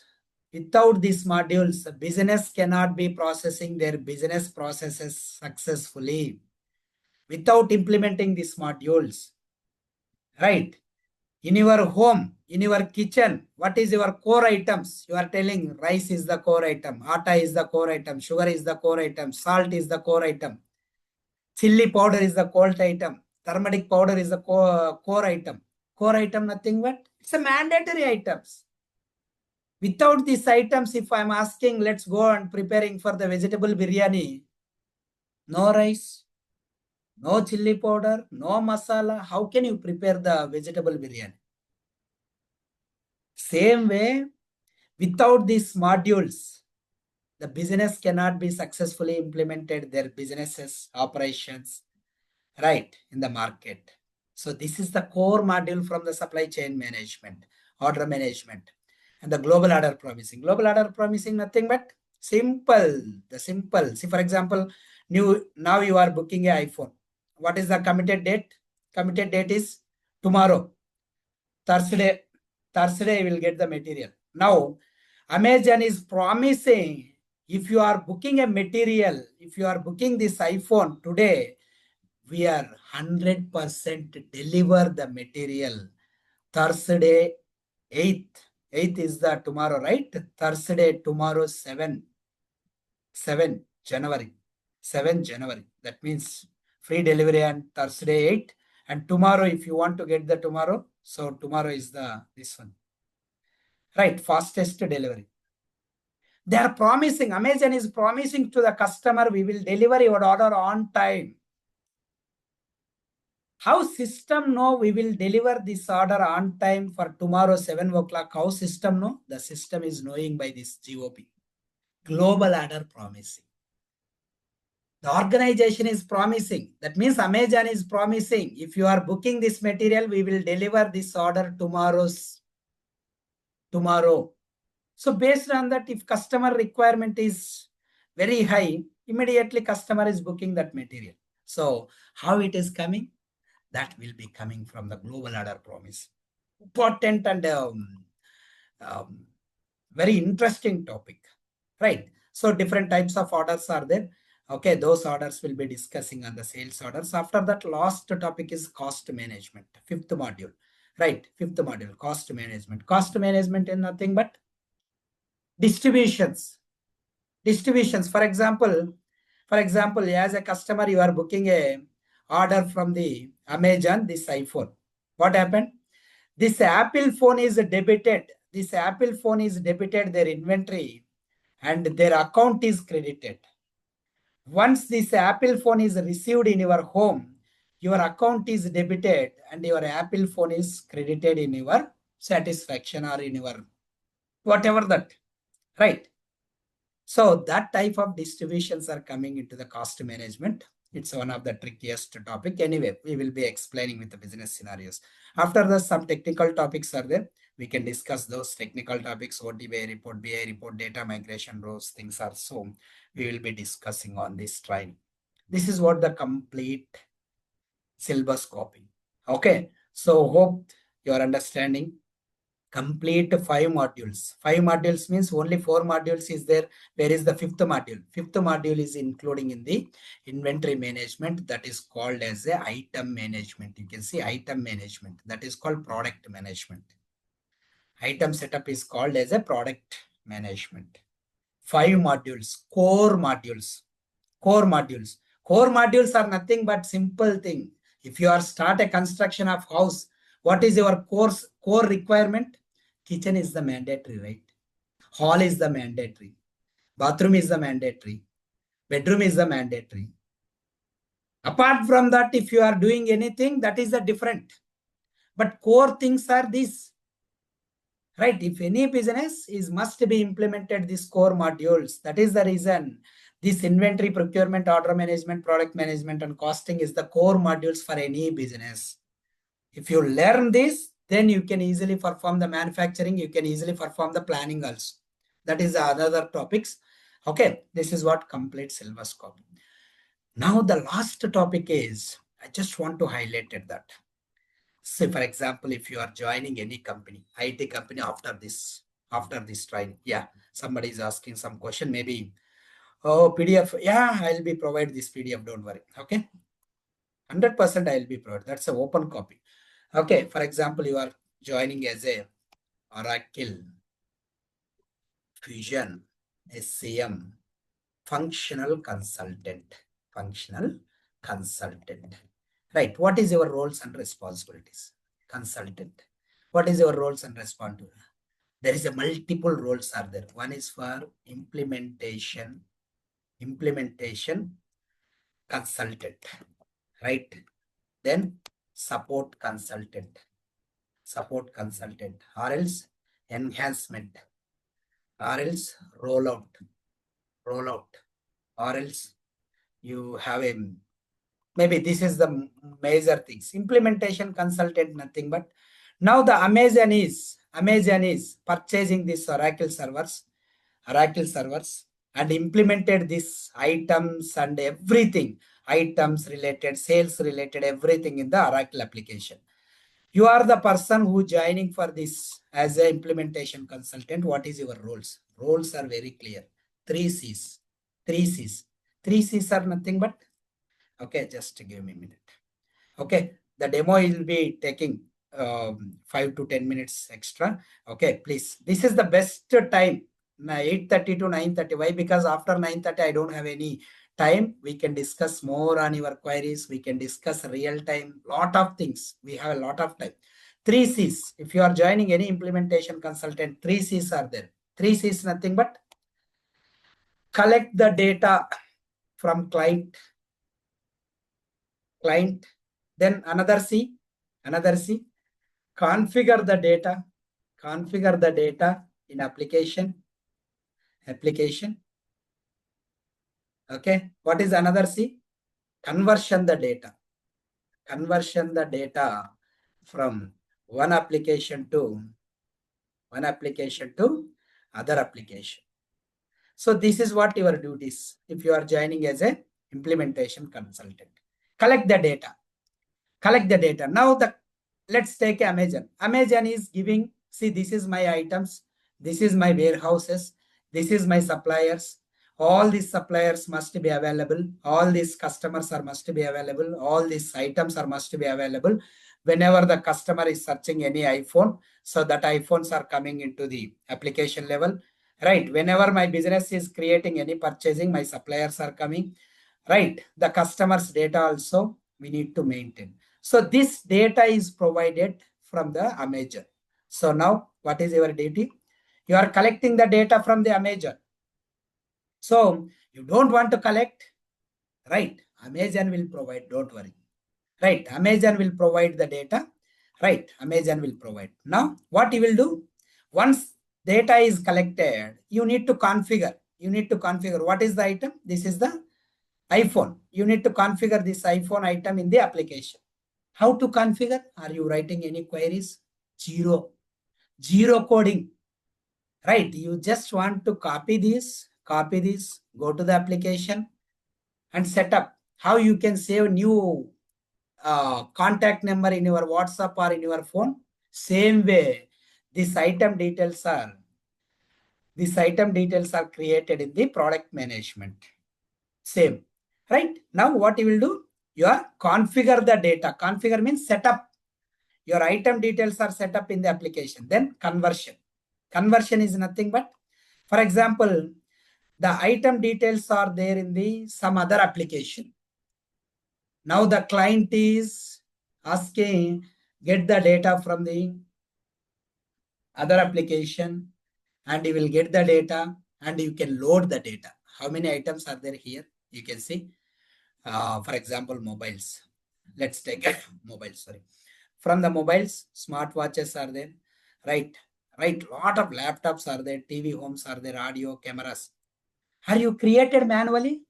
business cannot be processing their business processes successfully without implementing these modules, right? In your home, in your kitchen, what is your core items? You are telling rice is the core item, atta is the core item, sugar is the core item, salt is the core item, chili powder is the core item, turmeric powder is the core item. Core item, nothing but it's a mandatory items. Without these items, if I'm asking, let's go and preparing for the vegetable biryani, no rice, no chili powder, no masala, how can you prepare the vegetable biryani? Same way, without these modules, the business cannot be successfully implemented their businesses, operations, right, in the market. So this is the core module from the supply chain management, order management, and the global order promising. Global order promising, nothing but simple. The simple. See, for example, now you are booking an iPhone. What is the committed date? Committed date is tomorrow. Thursday. Thursday you will get the material. Now, Amazon is promising if you are booking a material, if you are booking this iPhone today, we are 100% deliver the material. Thursday, 8th. 8th is the tomorrow, right? Thursday, tomorrow, 7 January. 7 January. That means free delivery on Thursday, 8. And tomorrow, if you want to get the tomorrow, so tomorrow is the this one. Right, fastest delivery. They are promising, Amazon is promising to the customer, we will deliver your order on time. How system know we will deliver this order on time for tomorrow 7 o'clock? How system know? The system is knowing by this GOP. Global order promising. The organization is promising. That means Amazon is promising. If you are booking this material, we will deliver this order tomorrow. So based on that, if customer requirement is very high, immediately customer is booking that material. So how it is coming? That will be coming from the global order promise. Important and very interesting topic, right? So different types of orders are there. Okay, those orders will be discussing on the sales orders. After that, last topic is cost management, fifth module, right? Fifth module, cost management. Cost management is nothing but distributions. For example, as a customer, you are booking a order from the Amazon, this iPhone. What happened? This Apple phone is debited. Their inventory and their account is credited. Once this Apple phone is received in your home, your account is debited and your Apple phone is credited in your satisfaction or in your whatever that, right? So that type of distributions are coming into the cost management. It's one of the trickiest topic. Anyway, we will be explaining with the business scenarios. After that, some technical topics are there. We can discuss those technical topics, OTBI report, BI report, data migration, those things are so. We will be discussing on this training. This is what the complete syllabus copy. Okay, so hope you are understanding. Complete 5 modules. 5 modules means only 4 modules is there. Where is the fifth module? Fifth module is including in the inventory management, that is called as a item management. You can see item management, that is called product management. Item setup is called as a product management. 5 modules, core modules. Core modules are nothing but simple thing. If you are start a construction of house, what is your core requirement? Kitchen is the mandatory, right? Hall is the mandatory. Bathroom is the mandatory. Bedroom is the mandatory. Apart from that, if you are doing anything, that is a different. But core things are these, right? If any business is must be implemented these core modules. That is the reason this inventory, procurement, order management, product management, and costing is the core modules for any business. If you learn this, then you can easily perform the manufacturing. You can easily perform the planning also. That is another topics. Okay, this is what complete syllabus copy. Now the last topic is, I just want to highlight that. Say, for example, if you are joining any company, IT company after this training, yeah, somebody is asking some question, maybe, oh, PDF, yeah, I'll be provide this PDF, don't worry. Okay, 100% I'll be provide. That's an open copy. Okay, for example, you are joining as a Oracle Fusion SCM functional consultant. Functional consultant. Right. What is your roles and responsibilities? Consultant. What is your roles and responsibilities? There is a multiple roles are there. One is for implementation consultant, right? Then support consultant, or else enhancement, or else rollout, or else you have a, maybe this is the major things. Implementation consultant, nothing but now the Amazon is purchasing this Oracle servers and implemented these items and everything, items related, sales related, everything in the Oracle application. You are the person who joining for this as a implementation consultant. What is your roles? Roles are very clear. Three C's. Three C's. Three C's are nothing but, okay, just give me a minute. Okay, the demo will be taking 5 to 10 minutes extra. Okay, please. This is the best time, 8:30 to 9:30. Why? Because after 9:30, I don't have any time. We can discuss more on your queries. We can discuss real time, lot of things. We have a lot of time. Three C's. If you are joining any implementation consultant, three C's are there. Three C's, nothing but collect the data from client. Then another C, configure the data in application. Okay, what is another C? Conversion the data from one application to other application. So this is what your duties if you are joining as a implementation consultant. Collect the data. Now let's take Amazon. Amazon is giving, see, this is my items, this is my warehouses, this is my suppliers. All these suppliers must be available. All these customers are must be available. All these items are must be available. Whenever the customer is searching any iPhone, so that iPhones are coming into the application level. Right. Whenever my business is creating any purchasing, my suppliers are coming. Right. The customer's data also we need to maintain. So this data is provided from the Amazon. So now what is your duty? You are collecting the data from the Amazon. So you don't want to collect, right? Amazon will provide, don't worry. Right, Amazon will provide the data. Right, Amazon will provide. Now what you will do? Once data is collected, you need to configure. What is the item? This is the iPhone. You need to configure this iPhone item in the application. How to configure? Are you writing any queries? Zero coding. Right, you just want to copy this, go to the application and set up. How you can save new contact number in your WhatsApp or in your phone? Same way, these item details are created in the product management. Same. Right? Now what you will do? You are configure the data. Configure means set up. Your item details are set up in the application. Then conversion. Conversion is nothing but, for example, the item details are there in the some other application. Now the client is asking, get the data from the other application, and you will get the data and you can load the data. How many items are there here? You can see, for example, mobiles. Let's take mobile, sorry. From the mobiles, smartwatches are there, right? Lot of laptops are there, TV homes are there, audio, cameras. Are you created manually?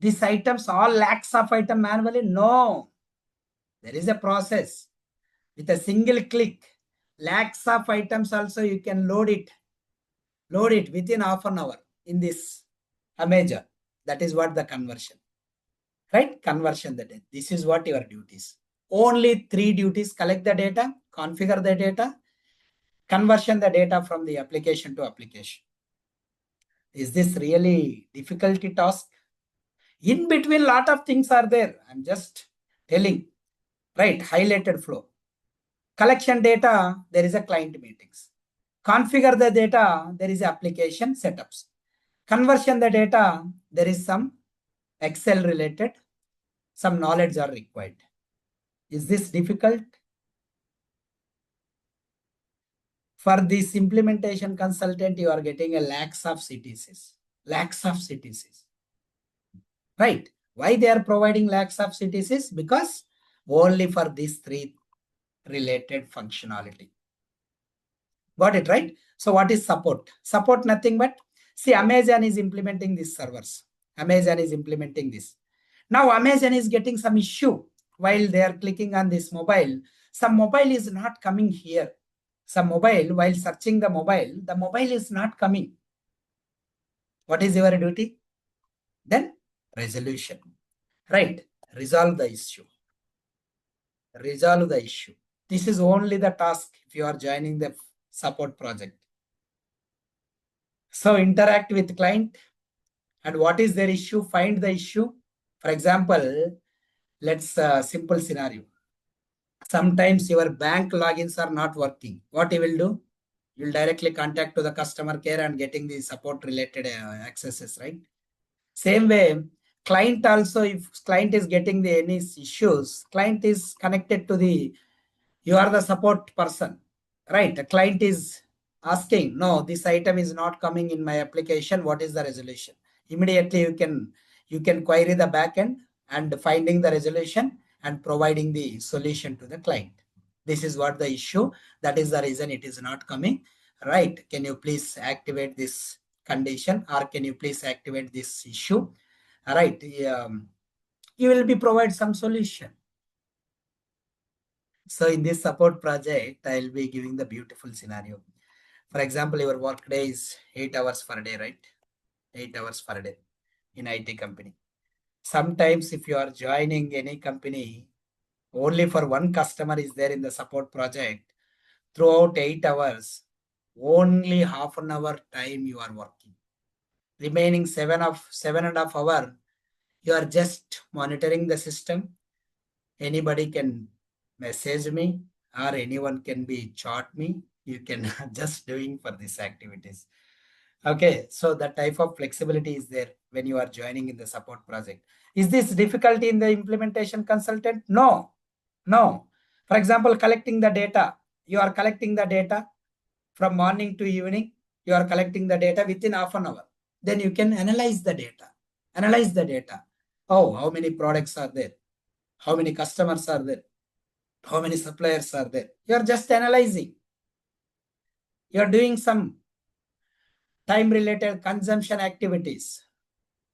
These items, all lakhs of items manually? No. There is a process. With a single click, lakhs of items also you can load it within half an hour in this Amazon. That is what the conversion. Right? Conversion, that is. This is what your duties. Only 3 duties: collect the data, configure the data, conversion the data from the application to application. Is this really difficulty task? In between, lot of things are there. I'm just telling, right? Highlighted flow. Collection data, there is a client meetings. Configure the data, there is application setups. Conversion the data, there is some Excel related, some knowledge are required. Is this difficult? For this implementation consultant, you are getting a lakhs of CTCs. Lakhs of CTCs. Right? Why they are providing lakhs of CTCs? Because only for these 3 related functionality. Got it, right? So what is support? Support nothing but, see, Amazon is implementing these servers. Amazon is implementing this. Now Amazon is getting some issue while they are clicking on this mobile. Some mobile is not coming here. Some mobile, while searching the mobile is not coming. What is your duty? Then resolution. Right? Resolve the issue. Resolve the issue. This is only the task if you are joining the support project. So interact with client, and what is their issue? Find the issue. For example, let's simple scenario. Sometimes your bank logins are not working. What you will do? You'll directly contact to the customer care and getting the support related accesses, right? Same way, client also, if client is getting the any issues, client is connected to the, you are the support person, right? The client is asking, no, this item is not coming in my application. What is the resolution? Immediately you can query the backend and finding the resolution and providing the solution to the client. This is what the issue. That is the reason it is not coming. Right? Can you please activate this condition, or can you please activate this issue? All right. You will be provide some solution. So in this support project, I'll be giving the beautiful scenario. For example, your work day is 8 hours per day, right? 8 hours per day in IT company. Sometimes if you are joining any company, only for one customer is there in the support project, throughout 8 hours, only half an hour time you are working. Remaining 7.5 hours, you are just monitoring the system. Anybody can message me, or anyone can be chat me. You can just doing for these activities. Okay, so that type of flexibility is there when you are joining in the support project. Is this difficulty in the implementation consultant? No, no. For example, collecting the data. You are collecting the data from morning to evening. You are collecting the data within half an hour. Then you can analyze the data. Analyze the data. Oh, how many products are there? How many customers are there? How many suppliers are there? You are just analyzing. You are doing some time-related consumption activities.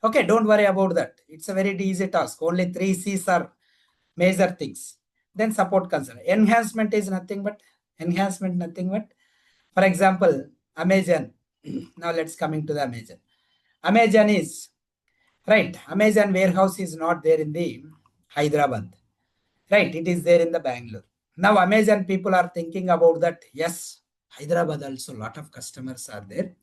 Okay, don't worry about that. It's a very easy task. Only 3 C's are major things. Then support concern. Enhancement is nothing but, for example, Amazon. Now let's coming to the Amazon. Amazon is, right, Amazon warehouse is not there in the Hyderabad. Right, it is there in the Bangalore. Now Amazon people are thinking about that. Yes, Hyderabad also lot of customers are there.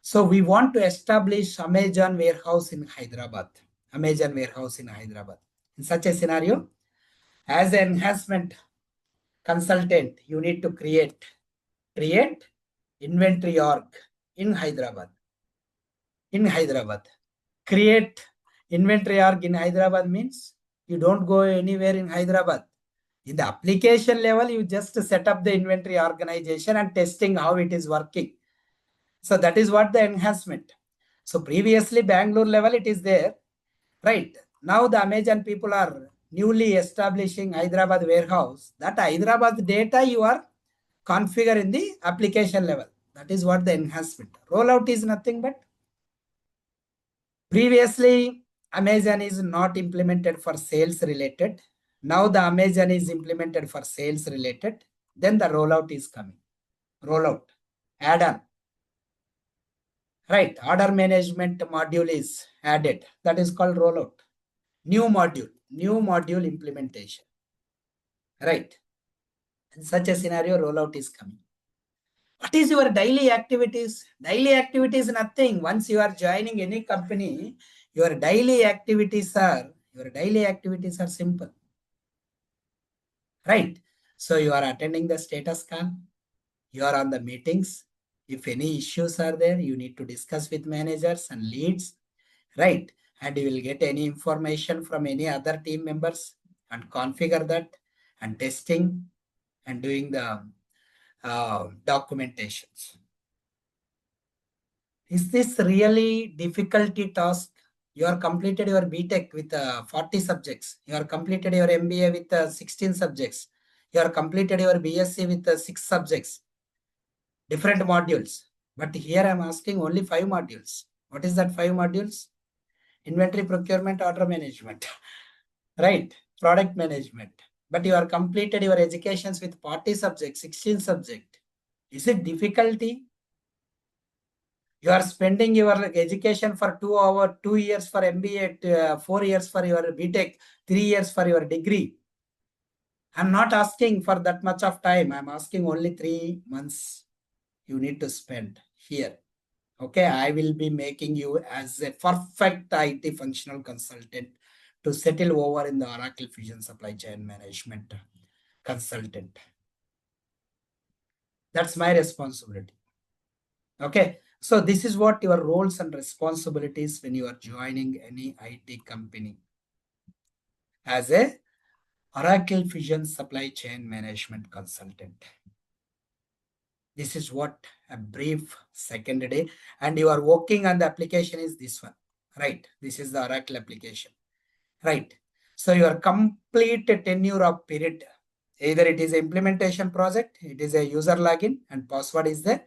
So we want to establish Amazon warehouse in Hyderabad. Amazon warehouse in Hyderabad. In such a scenario, as an enhancement consultant, you need to create inventory org in Hyderabad. Create inventory org in Hyderabad means you don't go anywhere in Hyderabad. In the application level, you just set up the inventory organization and testing how it is working. So that is what the enhancement. So previously Bangalore level it is there, right? Now the Amazon people are newly establishing Hyderabad warehouse. That Hyderabad data you are configure in the application level. That is what the enhancement. Rollout is nothing but, previously Amazon is not implemented for sales related. Now the Amazon is implemented for sales related. Then the rollout is coming. Rollout, add-on. Right, order management module is added. That is called rollout. New module implementation. right? In such a scenario, rollout is coming. What is your daily activities? Daily activities nothing. Once you are joining any company, your daily activities are simple, right? So you are attending the status con, you are on the meetings. If any issues are there, you need to discuss with managers and leads, right? And you will get any information from any other team members and configure that and testing and doing the documentations. Is this really difficulty task? You are completed your BTech with 40 subjects. You are completed your MBA with 16 subjects. You are completed your BSc with 6 subjects, different modules. But here I am asking only 5 modules. What is that 5 modules? Inventory, procurement, order management, right? Product management. But you are completed your educations with 40 subjects, 16 subject. Is it difficulty? You are spending your education for 2 hours, 2 years for MBA, 4 years for your BTech, 3 years for your degree. I'm not asking for that much of time. I'm asking only 3 months you need to spend here. Okay, I will be making you as a perfect IT functional consultant to settle over in the Oracle Fusion Supply Chain Management consultant. That's my responsibility. Okay, so this is what your roles and responsibilities when you are joining any IT company as a Oracle Fusion Supply Chain Management consultant. This is what a brief second day, and you are working on the application is this one, right? This is the Oracle application, right? So your complete tenure of period, either it is implementation project, it is a user login and password is there.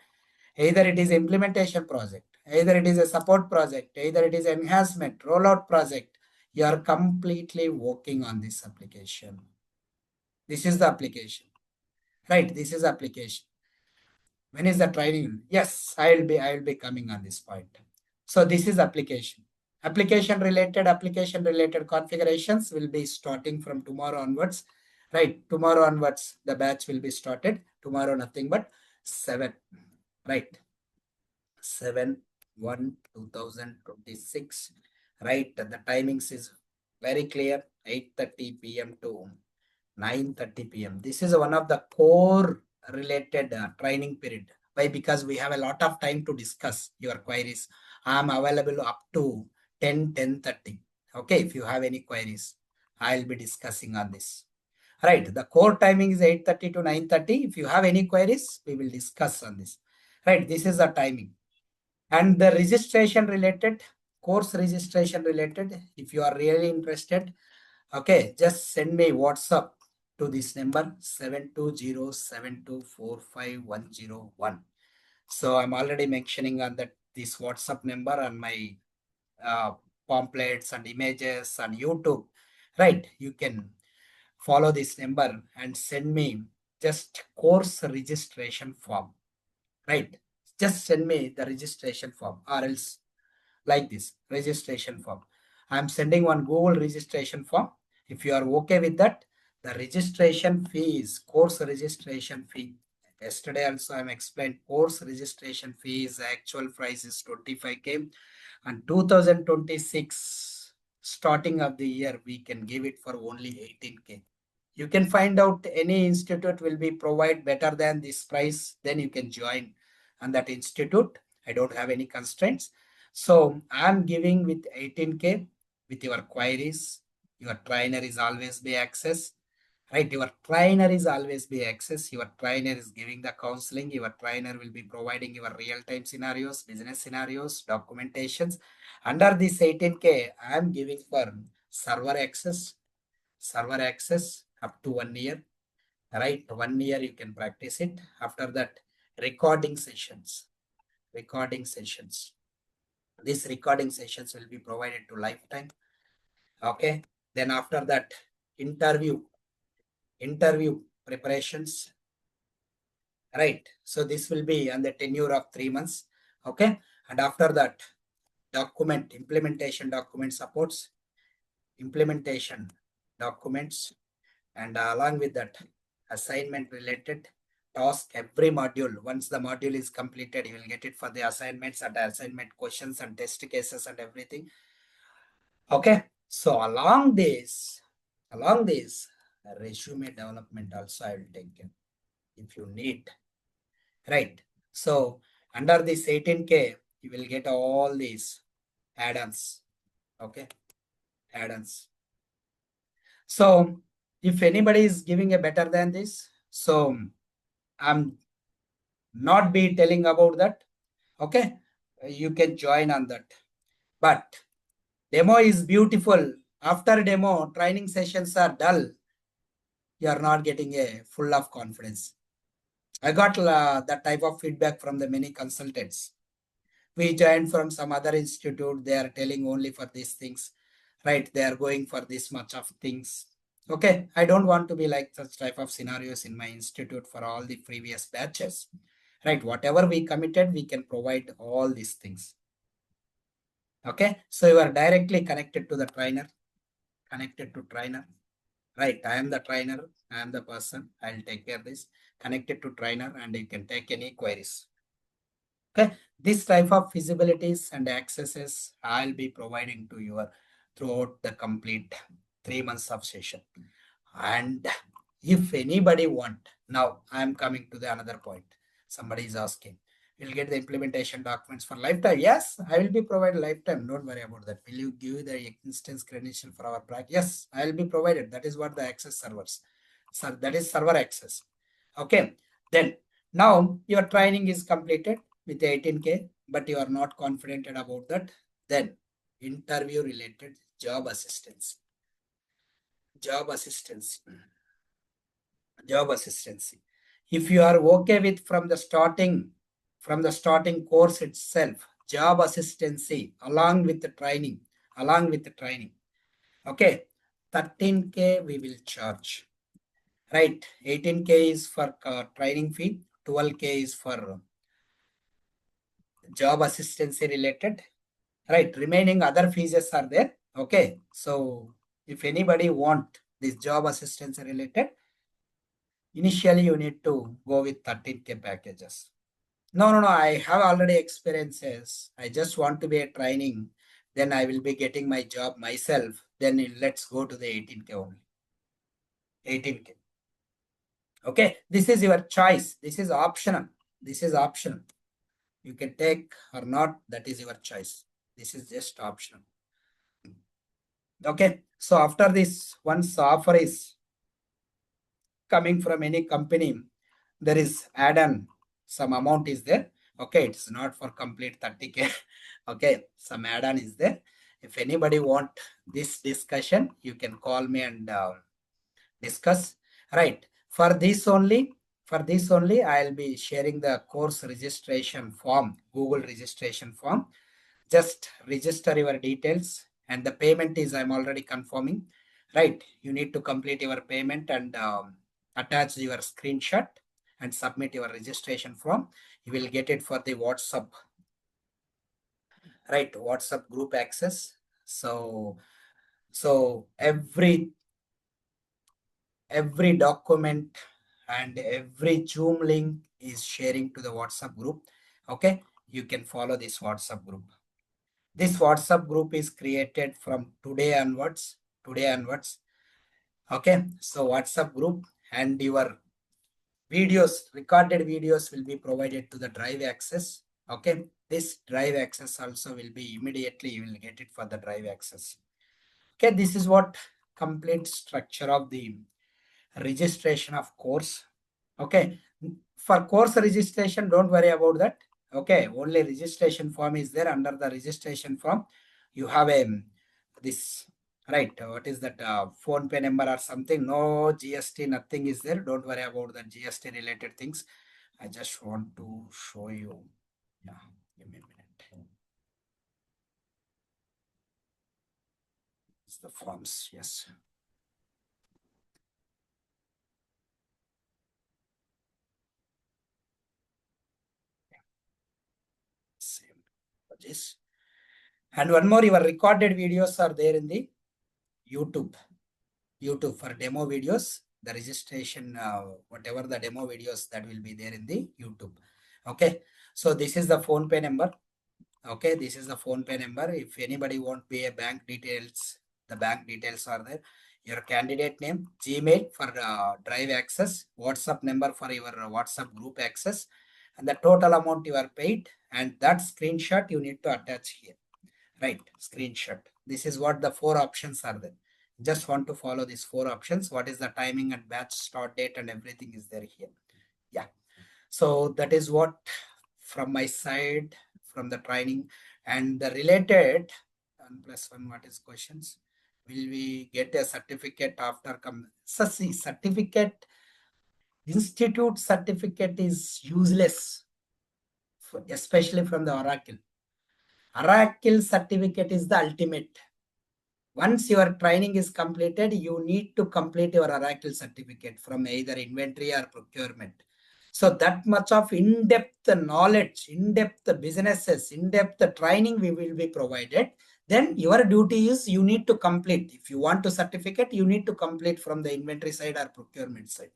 Either it is implementation project, either it is a support project, either it is enhancement, rollout project. You are completely working on this application. This is the application, right? This is application. When is the training? Yes, I will be coming on this point. So this is application. Application related configurations will be starting from tomorrow onwards, right? Tomorrow onwards, the batch will be started. Tomorrow, nothing but 7, right? 7/1/2026, right? The timings is very clear, 8:30 p.m. to 9:30 p.m. This is one of the core related training period. Why? Because we have a lot of time to discuss your queries. I am available up to 10:30. Okay, if you have any queries, I'll be discussing on this. Right, the core timing is 8:30 to 9:30. If you have any queries, we will discuss on this. Right, this is the timing. And the registration related, course registration related, if you are really interested, okay, just send me WhatsApp to this number 72072450101. So I'm already mentioning on that this WhatsApp number on my uh, pamphlets and images on YouTube, right? You can follow this number and send me just course registration form, right? Just send me the registration form or else like this registration form. I'm sending one Google registration form. If you are okay with that, the registration fees, course registration fee. Yesterday also I'm explained course registration fees, actual price is 25K and 2026 starting of the year we can give it for only 18K. You can find out any institute will be provide better than this price, then you can join on that institute. I don't have any constraints. So I'm giving with 18K with your queries. Your trainer is always be access, right? Your trainer is always be access. Your trainer is giving the counseling. Your trainer will be providing your real-time scenarios, business scenarios, documentations. Under this 18K, I'm giving for server access up to 1 year, right? 1 year you can practice it. After that, recording sessions, recording sessions. These recording sessions will be provided to lifetime. Okay. Then after that, interview preparations, right? So this will be on the tenure of 3 months. Okay. And after that, implementation document supports, implementation documents, And along with that, assignment related task every module. Once the module is completed, you will get it for the assignments and assignment questions and test cases and everything. Okay. So along this resume development also I will take care if you need. Right. So under this 18K, you will get all these add-ons. Okay. Add-ons. So if anybody is giving a better than this, so I'm not be telling about that. Okay. You can join on that. But demo is beautiful. After demo, training sessions are dull. You are not getting a full of confidence. I got that type of feedback from the many consultants. We joined from some other institute. They are telling only for these things, right? They are going for this much of things. Okay. I don't want to be like such type of scenarios in my institute for all the previous batches, right? Whatever we committed, we can provide all these things. Okay. So you are directly connected to the trainer, connected to trainer, right? I am the trainer. I am the person. I'll take care of this, connected to trainer, and you can take any queries. Okay, this type of feasibilities and accesses I'll be providing to you throughout the complete 3 months of session. And if anybody want, now I'm coming to the another point. Somebody is asking, you'll get the implementation documents for lifetime. Yes, I will be provided lifetime. Don't worry about that. Will you give the instance credential for our practice? Yes, I will be provided. That is what the access servers. So that is server access. Okay. Then now your training is completed with 18K, but you are not confident about that. Then interview related job assistance. Job assistance. Job assistance. If you are okay with from the starting course itself, job assistance along with the training, okay, 13K we will charge, right? 18K is for training fee, 12K is for job assistance related, right? Remaining other fees are there. Okay, so if anybody want this job assistance related, initially you need to go with 13K packages. No, I have already experiences. I just want to be a training. Then I will be getting my job myself. Then let's go to the 18K only. 18K. Okay, this is your choice. This is optional. This is optional. You can take or not. That is your choice. This is just optional. Okay, so after this, once offer is coming from any company, there is add-on, some amount is there. Okay, it's not for complete 30K. Okay, some add-on is there. If anybody want this discussion, you can call me and discuss. Right. For this only, I'll be sharing the course registration form, Google registration form. Just register your details and the payment is I'm already confirming. Right. You need to complete your payment and attach your screenshot and submit your registration form. You will get it for the WhatsApp, right? WhatsApp group access. So every document and every Zoom link is sharing to the WhatsApp group. Okay, you can follow this WhatsApp group. This WhatsApp group is created from today onwards. Okay, so WhatsApp group and your recorded videos will be provided to the drive access. Okay, this drive access also will be immediately, you will get it for the drive access. Okay, this is what complete structure of the registration of course. Okay, for course registration, don't worry about that. Okay, only registration form is there. Under the registration form, you have a this, right? What is that phone pay number or something? No GST, nothing is there. Don't worry about the GST related things. I just want to show you. Yeah, give me a minute. It's the forms. Yes. Same. This. And one more, your recorded videos are there in the YouTube. YouTube for demo videos. The registration, whatever the demo videos that will be there in the YouTube. Okay. So this is the phone pay number. Okay, this is the phone pay number. If anybody want pay a bank details, the bank details are there. Your candidate name, Gmail for drive access, WhatsApp number for your WhatsApp group access, and the total amount you are paid, and that screenshot you need to attach here. Right, screenshot. This is what the four options are there. Just want to follow these four options. What is the timing and batch start date and everything is there here. Yeah. So that is what from my side from the training and the related 1+1 what is questions. Will we get a certificate after come? So see, certificate, institute certificate is useless, especially from the Oracle. Oracle certificate is the ultimate. Once your training is completed, you need to complete your Oracle certificate from either inventory or procurement. So that much of in-depth knowledge, in-depth businesses, in-depth training we will be provided. Then your duty is you need to complete. If you want to certificate, you need to complete from the inventory side or procurement side.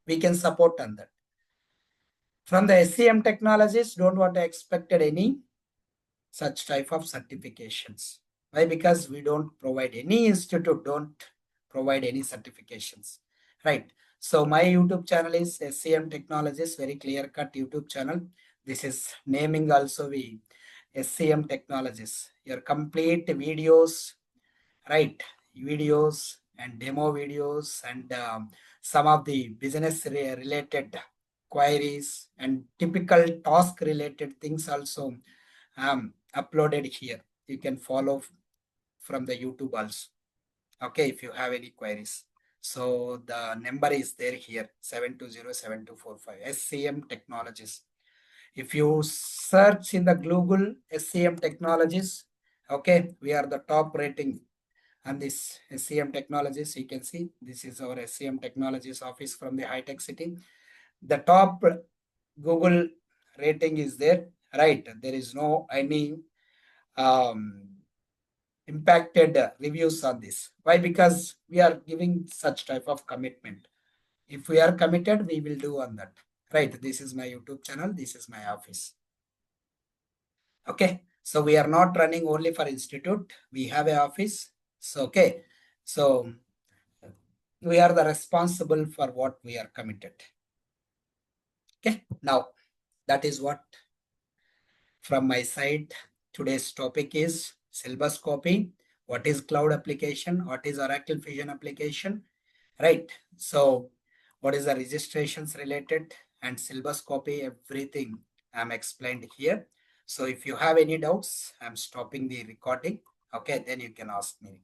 We can support on that. From the SCM Technologies, don't want to expect any such type of certifications. Why? Because we don't provide, any institute don't provide any certifications, right? So my YouTube channel is SCM Technologies, very clear cut YouTube channel. This is naming also we SCM Technologies. Your complete videos, right? Videos and demo videos and some of the business related queries and typical task related things also uploaded here. You can follow from the YouTube also. Okay, if you have any queries. So the number is there here 7207245 SCM Technologies. If you search in the Google SCM Technologies, okay, we are the top rating on this SCM Technologies. You can see this is our SCM Technologies office from the high tech city. The top Google rating is there, right? There is no any um, impacted reviews on this. Why? Because we are giving such type of commitment. If we are committed, we will do on that. Right. This is my YouTube channel. This is my office. Okay. So we are not running only for institute. We have a office. So okay. So we are the responsible for what we are committed. Okay. Now that is what from my side. Today's topic is syllabus copy. What is cloud application? What is Oracle Fusion application? Right. So what is the registrations related and syllabus copy, everything I'm explained here. So if you have any doubts, I'm stopping the recording. Okay, then you can ask me.